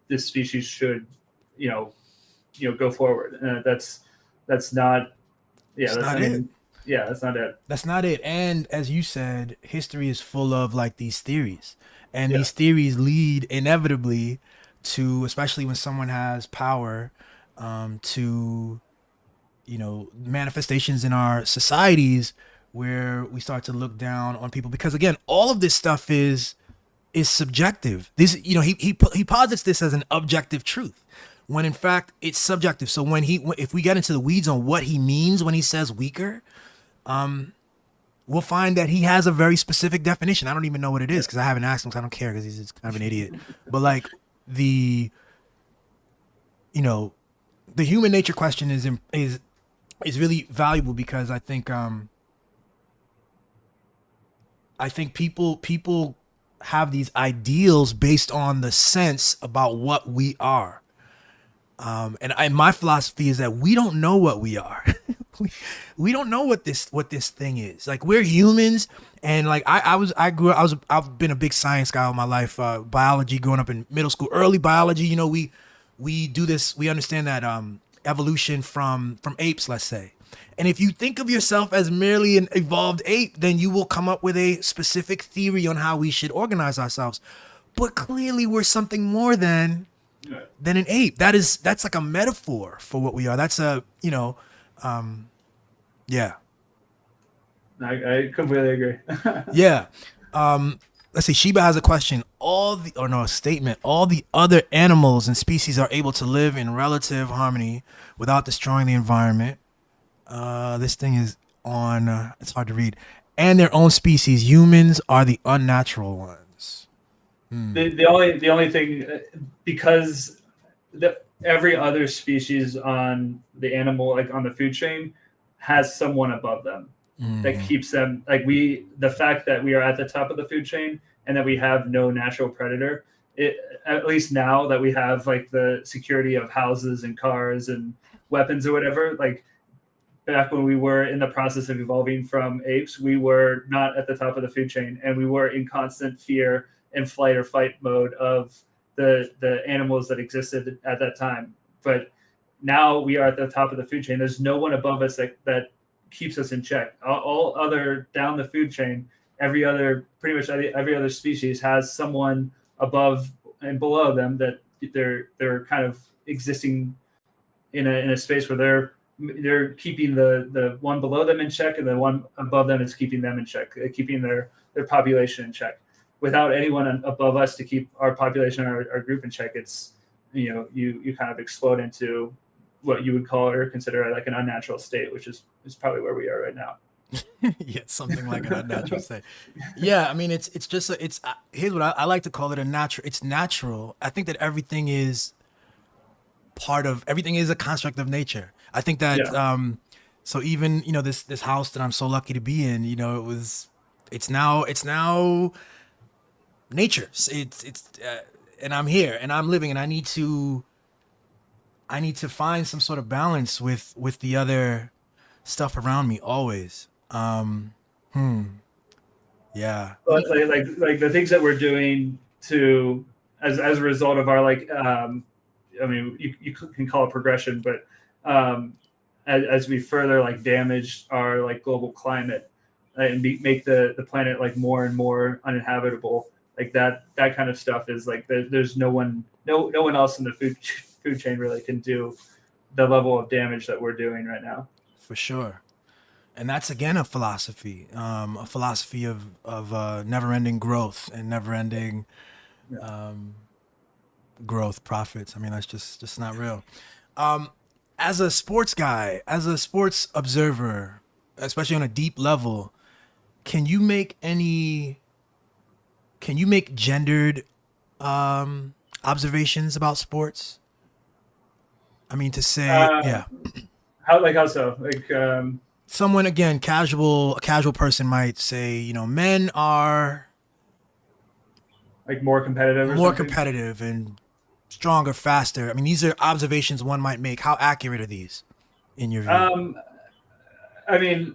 this species should go forward. That's not That's not it. Yeah, that's not it. That's not it. And as you said, history is full of like these theories, and Yeah. these theories lead inevitably to, especially when someone has power, to manifestations in our societies where we start to look down on people, because again, all of this stuff is subjective. This, he posits this as an objective truth, when in fact it's subjective. So if we get into the weeds on what he means when he says weaker, we'll find that he has a very specific definition. I don't even know what it is because I haven't asked him, because I don't care, because he's just kind of an idiot. But like the human nature question is really valuable, because I think people have these ideals based on the sense about what we are. And my philosophy is that we don't know what we are. we don't know what this thing is. Like, we're humans, and like I've been a big science guy all my life. Biology, growing up in middle school, early biology. We do this. We understand that evolution from apes, let's say. And if you think of yourself as merely an evolved ape, then you will come up with a specific theory on how we should organize ourselves. But clearly, we're something more than an ape. That's like a metaphor for what we are. That's yeah. I completely agree. Yeah. Let's see. Sheba has a question. A statement. All the other animals and species are able to live in relative harmony without destroying the environment. This thing is on. It's hard to read. And their own species. Humans are the unnatural ones. The only thing, because every other species on the animal, like on the food chain, has someone above them that keeps them, like, the fact that we are at the top of the food chain and that we have no natural predator, it, at least now that we have like the security of houses and cars and weapons or whatever, like back when we were in the process of evolving from apes, we were not at the top of the food chain, and we were in constant fear and flight or fight mode of the animals that existed at that time. But now we are at the top of the food chain. There's no one above us that keeps us in check. All other down the food chain, pretty much every other species has someone above and below them that they're kind of existing in a space where they're keeping the one below them in check, and the one above them is keeping them in check, keeping their population in check. Without anyone above us to keep our population, our group in check, it's, you kind of explode into what you would call or consider like an unnatural state, which is probably where we are right now. Yeah, something like an unnatural state. Yeah, I mean, it's just here's what I like to call it, it's natural. I think that everything is a construct of nature. I think that so even this house that I'm so lucky to be in, it's now nature. It's and I'm here and I'm living, and I need to find some sort of balance with the other stuff around me always. Yeah. But like the things that we're doing to as a result of our I mean, you can call it progression, but as we further like damage our like global climate and make the planet like more and more uninhabitable, like that kind of stuff is like there's no one else in the food chain really can do the level of damage that we're doing right now. For sure. And that's again a philosophy of never-ending growth and never-ending growth profits. I mean, that's just not real. As a sports guy, as a sports observer, especially on a deep level, can you make gendered observations about sports? I mean, to say, yeah. How so? Like, someone, again, a casual person might say, men are like more competitive and stronger, faster. I mean, these are observations one might make. How accurate are these in your view? I mean,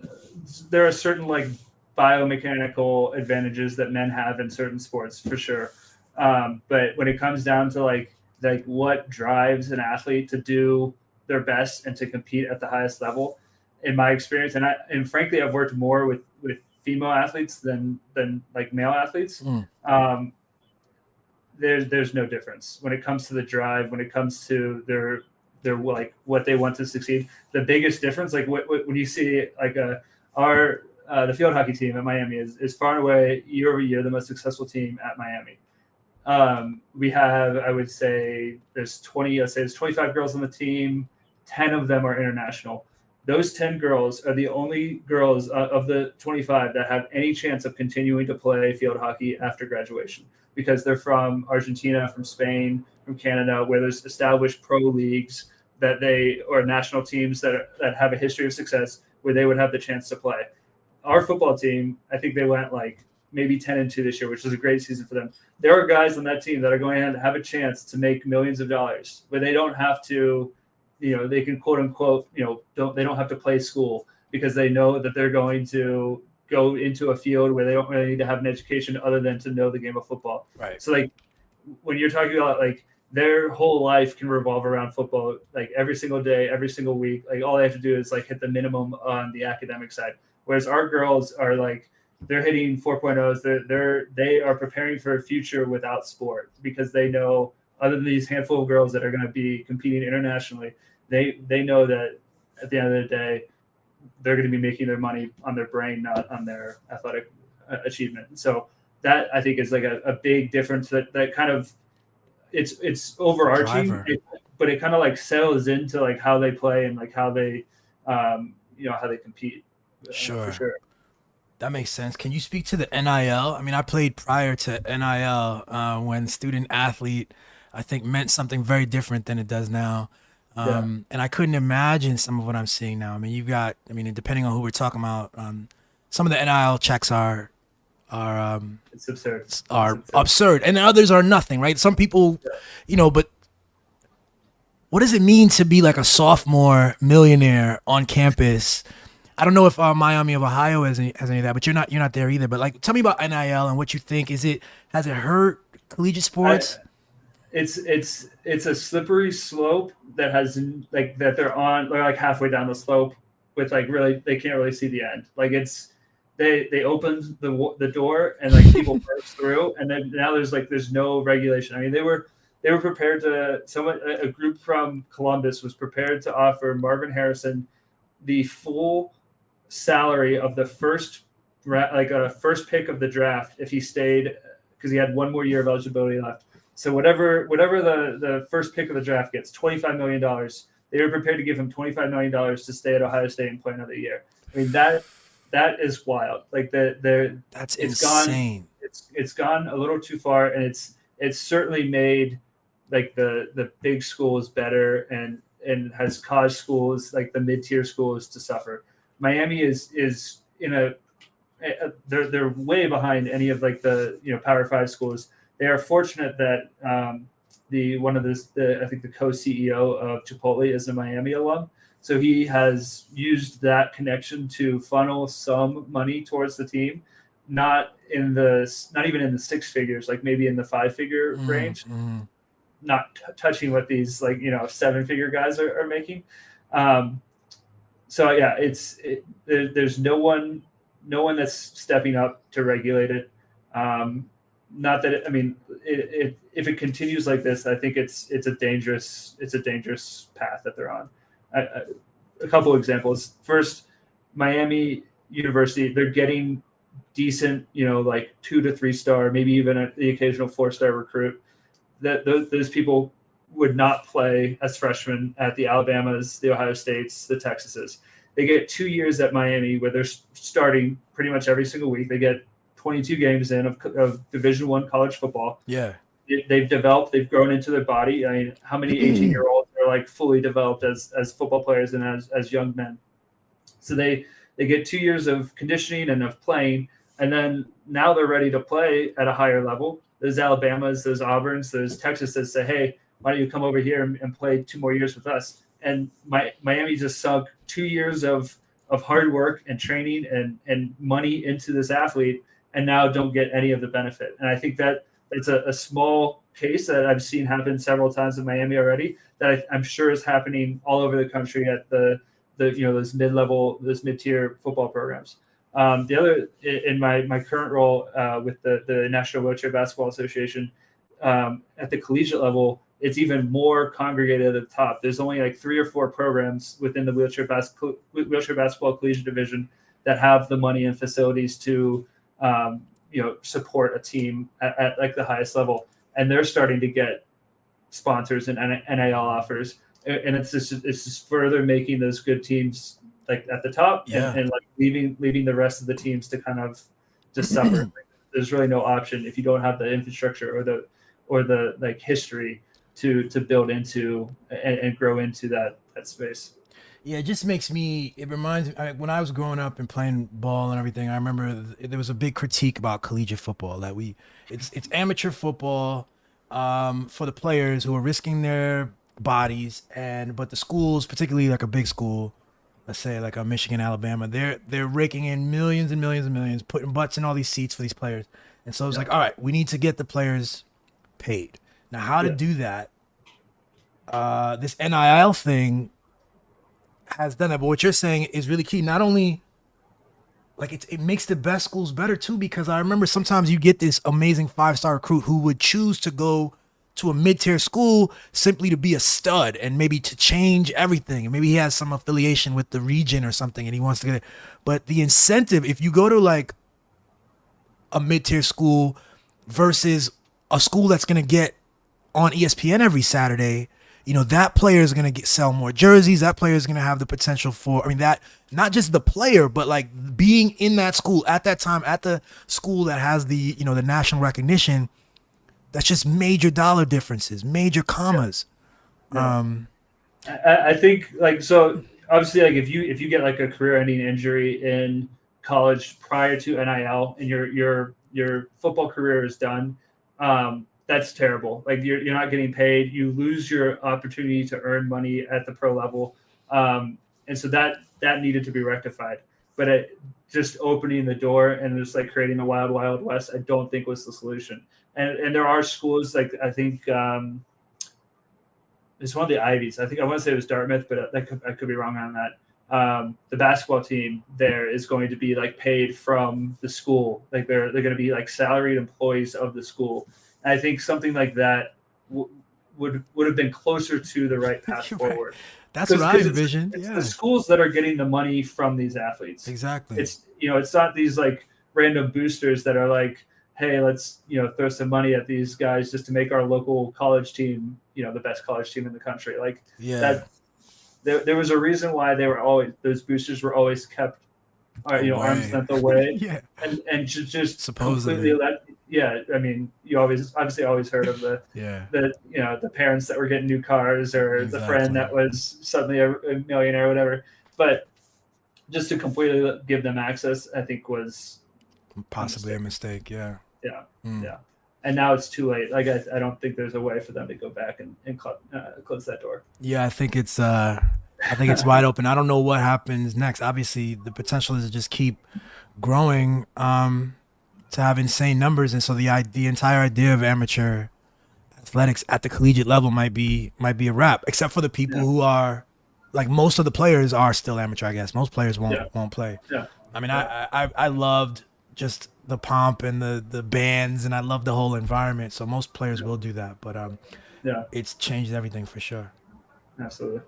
there are certain like biomechanical advantages that men have in certain sports for sure. But when it comes down to like what drives an athlete to do their best and to compete at the highest level, in my experience, and frankly, I've worked more with female athletes than like male athletes. There's no difference when it comes to the drive, when it comes to their like what they want to succeed. The biggest difference, like when you see like the field hockey team at Miami is far and away year over year the most successful team at Miami. We have, I would say, there's 25 girls on the team. 10 of them are international. Those 10 girls are the only girls of the 25 that have any chance of continuing to play field hockey after graduation, because they're from Argentina, from Spain, from Canada, where there's established pro leagues or national teams that have a history of success where they would have the chance to play. Our football team, I think they went like maybe 10-2 this year, which was a great season for them. There are guys on that team that are going to have a chance to make millions of dollars, but they don't have to, they can quote unquote, they don't have to play school, because they know that they're going to go into a field where they don't really need to have an education other than to know the game of football. Right. So like when you're talking about like their whole life can revolve around football, like every single day, every single week, like all they have to do is like hit the minimum on the academic side. Whereas our girls are like, they're hitting 4.0s. They are preparing for a future without sport, because they know, other than these handful of girls that are going to be competing internationally, they know that at the end of the day, they're going to be making their money on their brain, not on their athletic achievement. So that, I think, is like a big difference that kind of it's overarching, but it kind of like settles into like how they play and like how they how they compete. Sure. For sure. That makes sense. Can you speak to the NIL? I mean, I played prior to NIL when student athlete I think meant something very different than it does now. Yeah, And I couldn't imagine some of what I'm seeing now. I mean, you've got, I mean, depending on who we're talking about, some of the NIL checks are it's absurd. It's are absurd. absurd, and others are nothing, right? Some people, but what does it mean to be like a sophomore millionaire on campus? I don't know if Miami of Ohio has any of that, but you're not there either. But like, tell me about NIL and what you think. Has it hurt collegiate I, sports? it's a slippery slope that has like that they're like halfway down the slope with like really they can't really see the end. Like they opened the door and like people burst through, and then now there's no regulation. I mean they were prepared to someone a group from Columbus was prepared to offer Marvin Harrison the full salary of the first pick of the draft if he stayed because he had one more year of eligibility left. So whatever the first pick of the draft gets, $25 million. They were prepared to give him $25 million to stay at Ohio State and play another year. I mean that is wild. Like That's it's gone. insane. It's gone a little too far, and it's certainly made like the big schools better and has caused schools like the mid-tier schools to suffer. Miami is in they're way behind any of like the Power Five schools. They are fortunate that I think the co-CEO of Chipotle is a Miami alum, so he has used that connection to funnel some money towards the team, not even in the six figures, like maybe in the five-figure range, not touching what these like seven-figure guys are making. So yeah, there's no one that's stepping up to regulate it. Not that I mean, if it continues like this, I think it's a dangerous path that they're on. A couple examples. First, Miami University, they're getting decent, like 2 to 3 star, maybe even the occasional 4-star recruit. That those people would not play as freshmen at the Alabamas, the Ohio States, the Texases. They get 2 years at Miami where they're starting pretty much every single week. They get 22 games in of Division I college football. Yeah. They've grown into their body. I mean, how many 18-year-olds are like fully developed as football players and as young men? So they get 2 years of conditioning and of playing, and then now they're ready to play at a higher level. Those Alabamas, those Auburns, those Texases say, hey, why don't you come over here and play 2 more years with us? And Miami just sunk 2 years of hard work and training and money into this athlete, and now don't get any of the benefit. And I think that it's a small case that I've seen happen several times in Miami already that I'm sure is happening all over the country at the those mid-level, those mid-tier football programs. The other, in my current role with the National Wheelchair Basketball Association, at the collegiate level, it's even more congregated at the top. There's only like 3 or 4 programs within the wheelchair basketball collegiate division that have the money and facilities to support a team at like the highest level, and they're starting to get sponsors and NIL offers, and it's just further making those good teams like at the top, and like leaving the rest of the teams to kind of just suffer. There's really no option if you don't have the infrastructure or the like history to build into and grow into that space. Yeah, it reminds me, when I was growing up and playing ball and everything, I remember there was a big critique about collegiate football that it's amateur football for the players who are risking their bodies, but the schools, particularly like a big school, let's say like a Michigan, Alabama, they're raking in millions and millions and millions, putting butts in all these seats for these players. And so it's like, all right, we need to get the players paid. Now, how to do that? This NIL thing has done that, but what you're saying is really key. Not only like it makes the best schools better too, because I remember sometimes you get this amazing 5-star recruit who would choose to go to a mid-tier school simply to be a stud and maybe to change everything, and maybe he has some affiliation with the region or something and he wants to get it. But the incentive, if you go to like a mid-tier school versus a school that's going to get on ESPN every Saturday, that player is going to sell more jerseys. That player is going to have the potential for, that not just the player, but like being in that school at that time, at the school that has the, the national recognition, That's just major dollar differences, major commas. Yeah. I think like so obviously like if you get like a career ending injury in college prior to NIL and your football career is done, that's terrible. Like you're not getting paid. You lose your opportunity to earn money at the pro level, and so that needed to be rectified. But just opening the door and just like creating a wild west, I don't think was the solution. And there are schools like I think. It's one of the Ivies. I think I want to say it was Dartmouth, but I could be wrong on that. The basketball team there is going to be like paid from the school, like they're going to be like salaried employees of the school. And I think something like that would have been closer to the right path You're right. forward. That's what I envisioned. It's Yeah, the schools that are getting the money from these athletes. exactly. It's it's not these like random boosters that are like, hey, let's throw some money at these guys just to make our local college team the best college team in the country. Like Yeah. that there was a reason why those boosters were always kept arm's length away. Yeah. And just Supposedly. completely I mean, you obviously always heard of Yeah. the parents that were getting new cars or the friend Exactly. that was suddenly a millionaire or whatever. But just to completely give them access, I think was Possibly a mistake. Yeah. yeah. Mm. Yeah. And now it's too late. Like I don't think there's a way for them to go back and close that door. Yeah, I think it's wide open. I don't know what happens next. Obviously, the potential is to just keep growing, to have insane numbers, and so the entire idea of amateur athletics at the collegiate level might be a wrap, except for the people who are like most of the players are still amateur. I guess most players won't play. Yeah. I mean, I loved just the pomp and the bands, and I love the whole environment. So most players will do that, but it's changed everything for sure. Absolutely.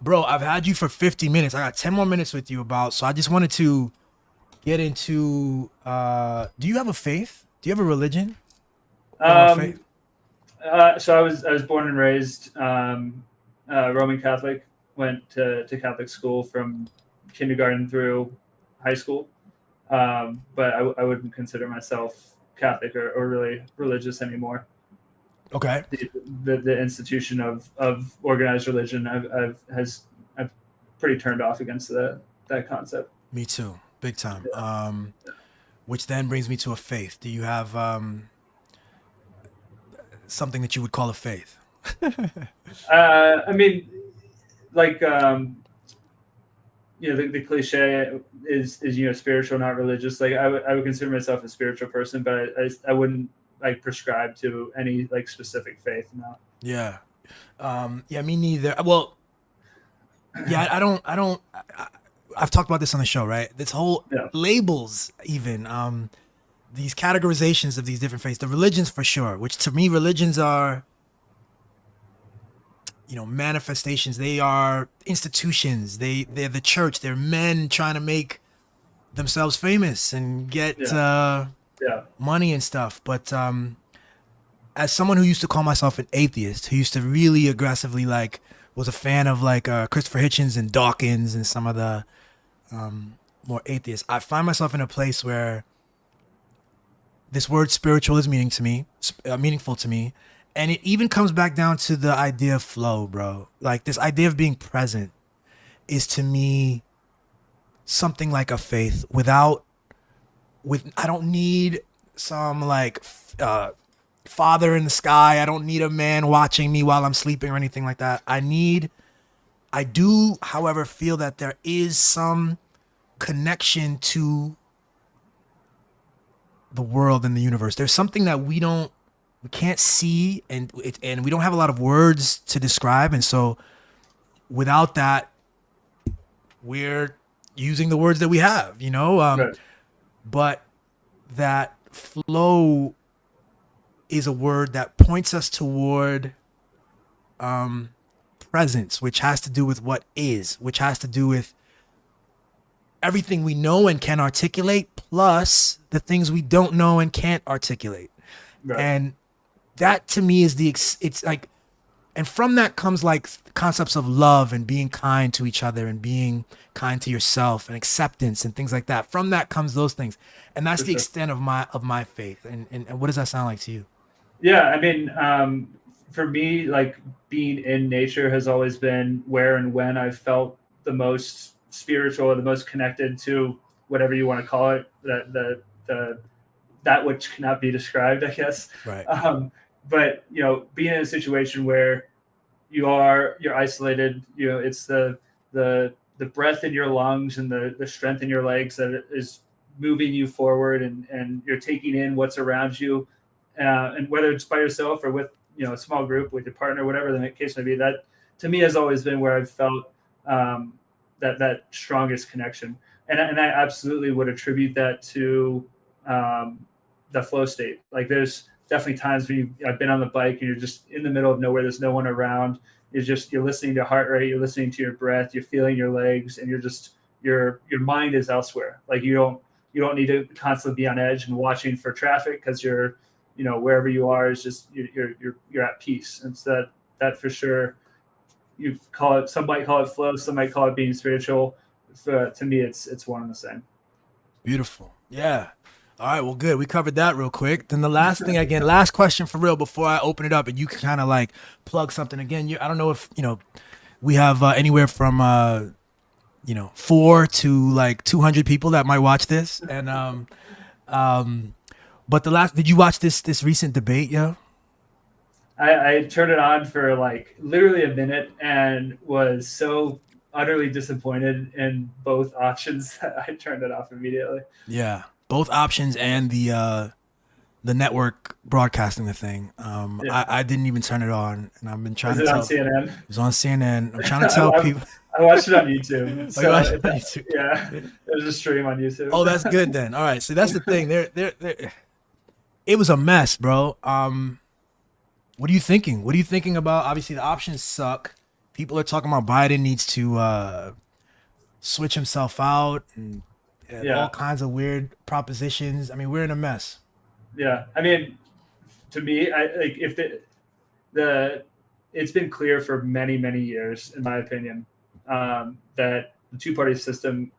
Bro, I've had you for 50 minutes. I got 10 more minutes with you so I just wanted to get into, do you have a faith? Do you have a religion? So I was born and raised Roman Catholic. Went to Catholic school from kindergarten through high school, but I wouldn't consider myself Catholic or really religious anymore. Okay. The institution of organized religion I've pretty turned off against that concept. Me too. Big time. Which then brings me to a faith. Do you have something that you would call a faith? I mean, like the cliche is spiritual, not religious. Like I would consider myself a spiritual person, but I wouldn't like prescribe to any like specific faith. No. Yeah. Yeah, me neither. Well, yeah, I've talked about this on the show, right? This whole labels, even these categorizations of these different faiths, the religions for sure, which to me, religions are, manifestations. They are institutions. They're the church. They're men trying to make themselves famous and get money and stuff. But as someone who used to call myself an atheist, who used to really aggressively was a fan of Christopher Hitchens and Dawkins and some of the more atheists, I find myself in a place where this word spiritual is meaningful to me. And it even comes back down to the idea of flow, bro. Like this idea of being present is to me something like a faith I don't need some father in the sky. I don't need a man watching me while I'm sleeping or anything like that. I do, however, feel that there is some connection to the world and the universe. There's something that we can't see, and we don't have a lot of words to describe. And so without that, we're using the words that we have, Right. But that flow is a word that points us toward presence, which has to do with what is, which has to do with everything we know and can articulate, plus the things we don't know and can't articulate. Right. And that to me is it's like, and from that comes concepts of love and being kind to each other and being kind to yourself and acceptance and things like that. From that comes those things. And that's the extent of my faith. And what does that sound like to you? Yeah, I mean, for me, like being in nature has always been where and when I've felt the most spiritual or the most connected to whatever you want to call it, the that which cannot be described, I guess. Right. But being in a situation where you're isolated, it's the breath in your lungs and the strength in your legs that is moving you forward, and you're taking in what's around you, and whether it's by yourself or with a small group with your partner, whatever the case may be, that to me has always been where I've felt that strongest connection, and I absolutely would attribute that to the flow state. Like there's definitely times when I've been on the bike and you're just in the middle of nowhere, there's no one around, you're listening to heart rate, you're listening to your breath, you're feeling your legs, and your mind is elsewhere. Like you don't need to constantly be on edge and watching for traffic, because you're wherever you are is just you're at peace. And so that for sure, some might call it flow, some might call it being spiritual. To me, it's one and the same. Beautiful. Yeah. All right. Well, good. We covered that real quick. Then the last thing, again, last question for real before I open it up, and you can kind of like plug something again. I don't know if we have anywhere from 4 to like 200 people that might watch this, and but did you watch this recent debate, yo? I turned it on for like literally a minute and was so utterly disappointed in both options that I turned it off immediately. Yeah, both options and the network broadcasting the thing. Yeah. I didn't even turn it on, and I've been trying Was to it on tell. CNN? It was on CNN. I'm trying to tell people. I watched it on YouTube. Oh, you So watched it on YouTube? yeah, there's a stream on YouTube. Oh, that's good then. All right, so that's the thing. It was a mess, bro. What are you thinking? What are you thinking about? Obviously, the options suck. People are talking about Biden needs to switch himself out, and all kinds of weird propositions. I mean, we're in a mess. Yeah, I mean, to me, I like if it's been clear for many years, in my opinion, that the two-party system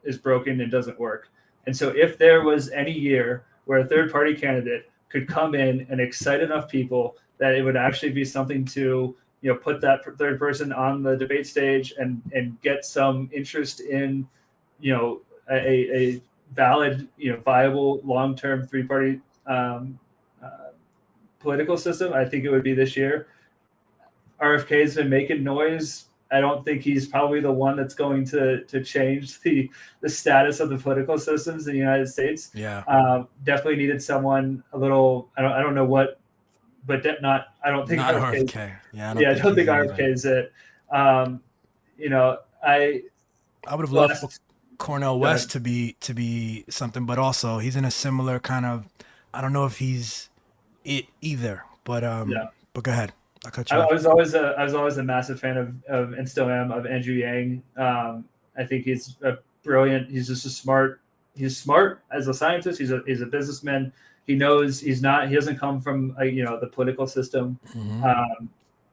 is broken and doesn't work. And so, if there was any year where a third-party candidate could come in and excite enough people that it would actually be something to put that third person on the debate stage and get some interest in a valid viable long-term three-party political system, I think it would be this year. RFK's been making noise. I don't think he's probably the one that's going to change the status of the political systems in the United States. Yeah. Definitely needed someone a little. I don't know what, but not. I don't think Not RFK. RFK. Yeah. I don't think RFK is it. I would have loved for Cornel West to be something, but also he's in a similar kind of. I don't know if he's it either, but But go ahead. I cut you off. I was always a massive fan of and still am of Andrew Yang. I think he's a brilliant. He's just He's smart as a scientist. He's a businessman. He knows he doesn't come from the political system. Mm-hmm.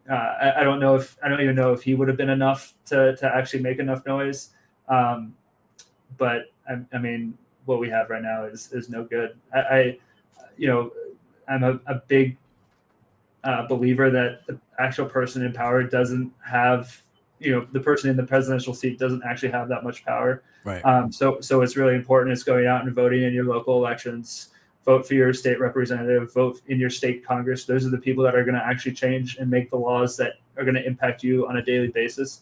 I don't even know if he would have been enough to actually make enough noise. But I mean, what we have right now is no good. I'm a big believer that the actual person in power doesn't have, the person in the presidential seat doesn't actually have that much power. Right. So it's really important. It's going out and voting in your local elections, vote for your state representative, vote in your state Congress. Those are the people that are going to actually change and make the laws that are going to impact you on a daily basis.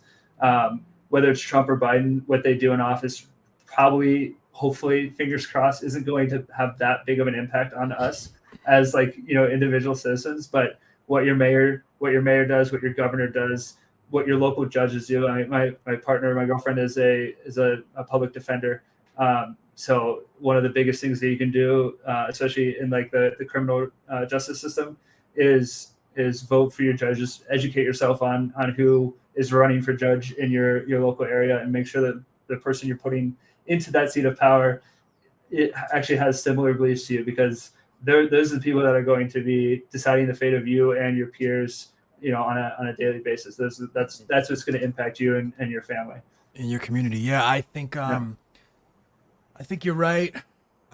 Whether it's Trump or Biden, what they do in office probably, hopefully, fingers crossed, isn't going to have that big of an impact on us as individual citizens. But what your mayor does, what your governor does, what your local judges do. I mean, my partner, my girlfriend is a public defender. So one of the biggest things that you can do, especially in the criminal justice system, is vote for your judges, educate yourself on who is running for judge in your local area, and make sure that the person you're putting into that seat of power, it actually has similar beliefs to you, because those are the people that are going to be deciding the fate of you and your peers, on a daily basis. That's what's going to impact you and your family In your community. Yeah, I think I think you're right.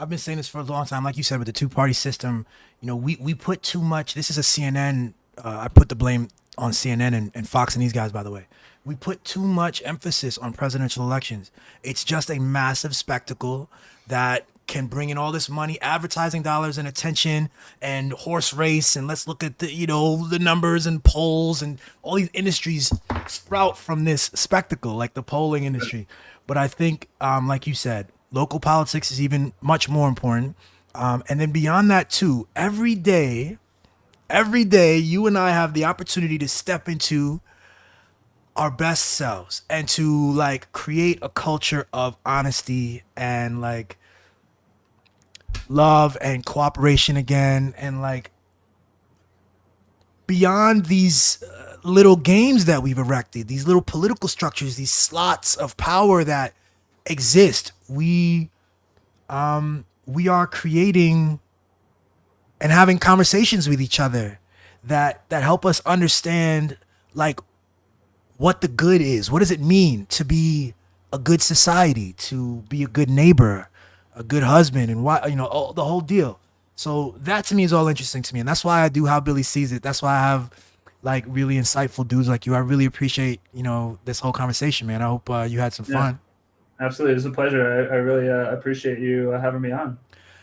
I've been saying this for a long time. Like you said, with the two-party system, you know, we put too much. This is a CNN. I put the blame on CNN and Fox and these guys, by the way. We put too much emphasis on presidential elections. It's just a massive spectacle that can bring in all this money, advertising dollars and attention and horse race. And let's look at the, you know, the numbers and polls, and all these industries sprout from this spectacle, like the polling industry. But I think, like you said, local politics is even much more important. And then beyond that too, every day, you and I have the opportunity to step into our best selves and to like create a culture of honesty and like love and cooperation again, and like beyond these little games that we've erected, these little political structures, these slots of power that exist. We are creating and having conversations with each other that help us understand like what the good is. What does it mean to be a good society, to be a good neighbor, a good husband, and why, you know, the whole deal. So that to me is all interesting to me, and that's why I do How Billy Sees It. That's why I have like really insightful dudes like you. I really appreciate, you know, this whole conversation, man. I hope you had some fun. Absolutely, it was a pleasure. I really appreciate you having me on.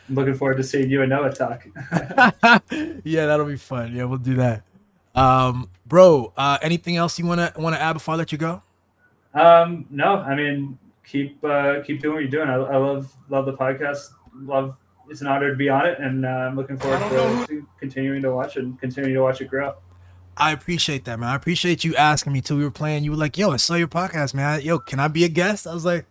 I'm looking forward to seeing you and Noah talk. Yeah, that'll be fun. Yeah, we'll do that. Bro, anything else you wanna add before I let you go? No, I mean, keep doing what you're doing. I love the podcast. It's an honor to be on it, and I'm looking forward to continuing to watch it grow. I appreciate that, man. I appreciate you asking me too. We were playing. You were like, "Yo, I saw your podcast, man. Yo, can I be a guest?" I was like,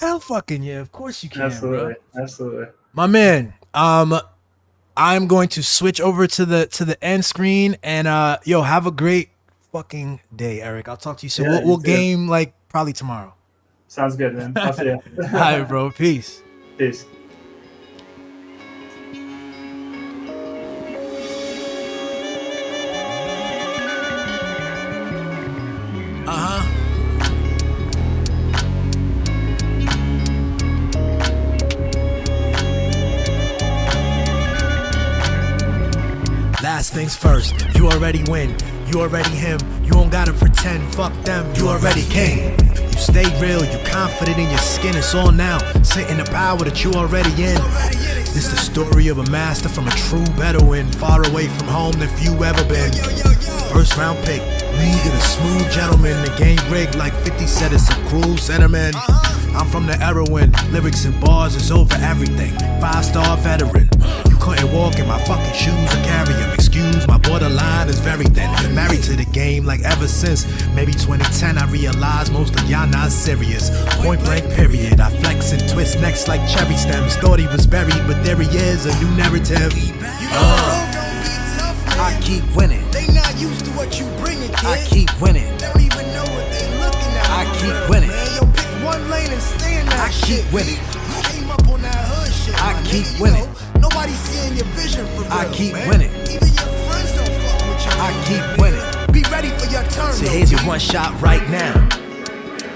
"Hell, fucking yeah, of course you can." Absolutely, bro. absolutely. My man. I'm going to switch over to the end screen, and yo, have a great fucking day, Eric. I'll talk to you soon. Yeah, we'll game like probably tomorrow. Sounds good, man. I'll see you. All right, bro. Peace. Peace. Last things first, you already win. You already him. You don't gotta pretend. Fuck them. You already king. You stay real. You confident in your skin. It's all now. Sit in the power that you already in. This the story of a master from a true Bedouin, far away from home than few ever been. First round pick, league of the smooth gentleman. The game rigged like 50 said it's a cruel sentiment. I'm from the era when lyrics and bars is over everything. 5-star veteran. You couldn't walk in my fucking shoes or carry them. Excuse my borderline is very thin. Been married to the game like ever since maybe 2010. I realized most of y'all not serious. Point blank period. I flex and twist necks like cherry stems. Thought he was buried, but there he is, a new narrative. I keep winning. They not used to what you bringing, kid. I keep winning. They don't even know what they looking at. I keep winning. Man, yo, pick one lane and stay in that shit. I keep winning. You came up on that hood shit. I keep winning. Nobody seeing your vision for real. I keep winning. Even your friends don't fuck with you. I keep winning. Be ready for your turn. So here's your one shot right now.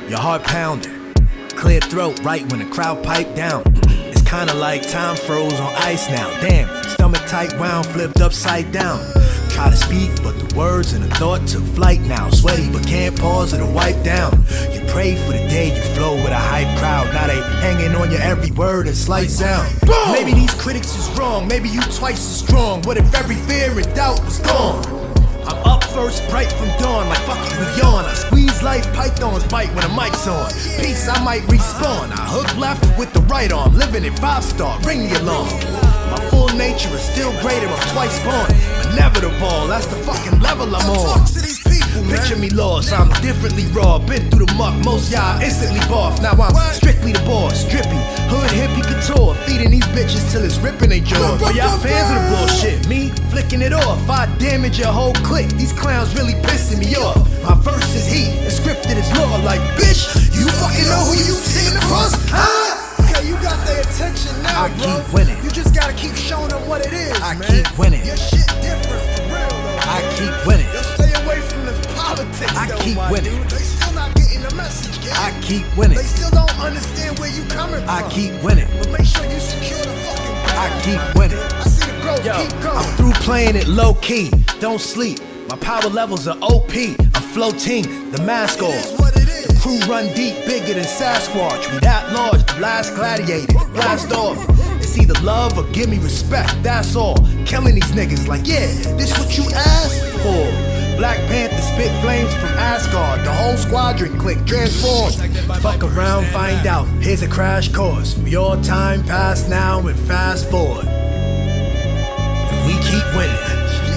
Your heart pounding, clear throat right when the crowd pipe down. It's kinda like time froze on ice now. Damn, stomach tight wound, flipped upside down. Try to speak, but the words and the thought took flight now. Sweaty, but can't pause or wipe down. You pray for the day you flow with a hype crowd. Now they hanging on your every word and slight sound. Maybe these critics is wrong, maybe you twice as strong. What if every fear and doubt was gone? I'm up first, bright from dawn, like fuck it, we yawn. I squeeze life, pythons bite when the mic's on. Peace, I might respawn. I hook left with the right arm, living in 5-star, ring the alarm. My full nature is still greater, I'm twice born. But never the ball, that's the fucking level I'm on. Talk to these people, man. Picture me lost, I'm differently raw. Been through the muck, most y'all instantly boss. Now I'm strictly the boss, drippy, hood hippie couture. Feeding these bitches till it's ripping they jaws. But y'all fans of the bullshit, me flicking it off. I damage your whole clique, these clowns really pissing me off. My verse is heat, and scripted is law. Like bitch, you fucking know who you singing across, huh? Okay, you got their attention now, I bro. keep winning. You just gotta keep showing them what it is, I man. keep winning. Your shit different for real, though. I man. keep winning. Yo, stay away from this politics, I though, keep my winning. dude. They still not getting the message, kid. I keep winning. They still don't understand where you coming from. I keep winning. But make sure you secure keep winning. I see the growth keep going. I'm through playing it low key, don't sleep. My power levels are OP. I'm floating, the mask off. The crew run deep, bigger than Sasquatch. We that large, the last gladiator. Blast off. It's either love or give me respect, that's all. Killing these niggas like, yeah, this what you asked for. Black Panther spit flames from Asgard. The whole squadron click transform. Fuck around, find out. Here's a crash course. We all time past now and fast forward. And we keep winning.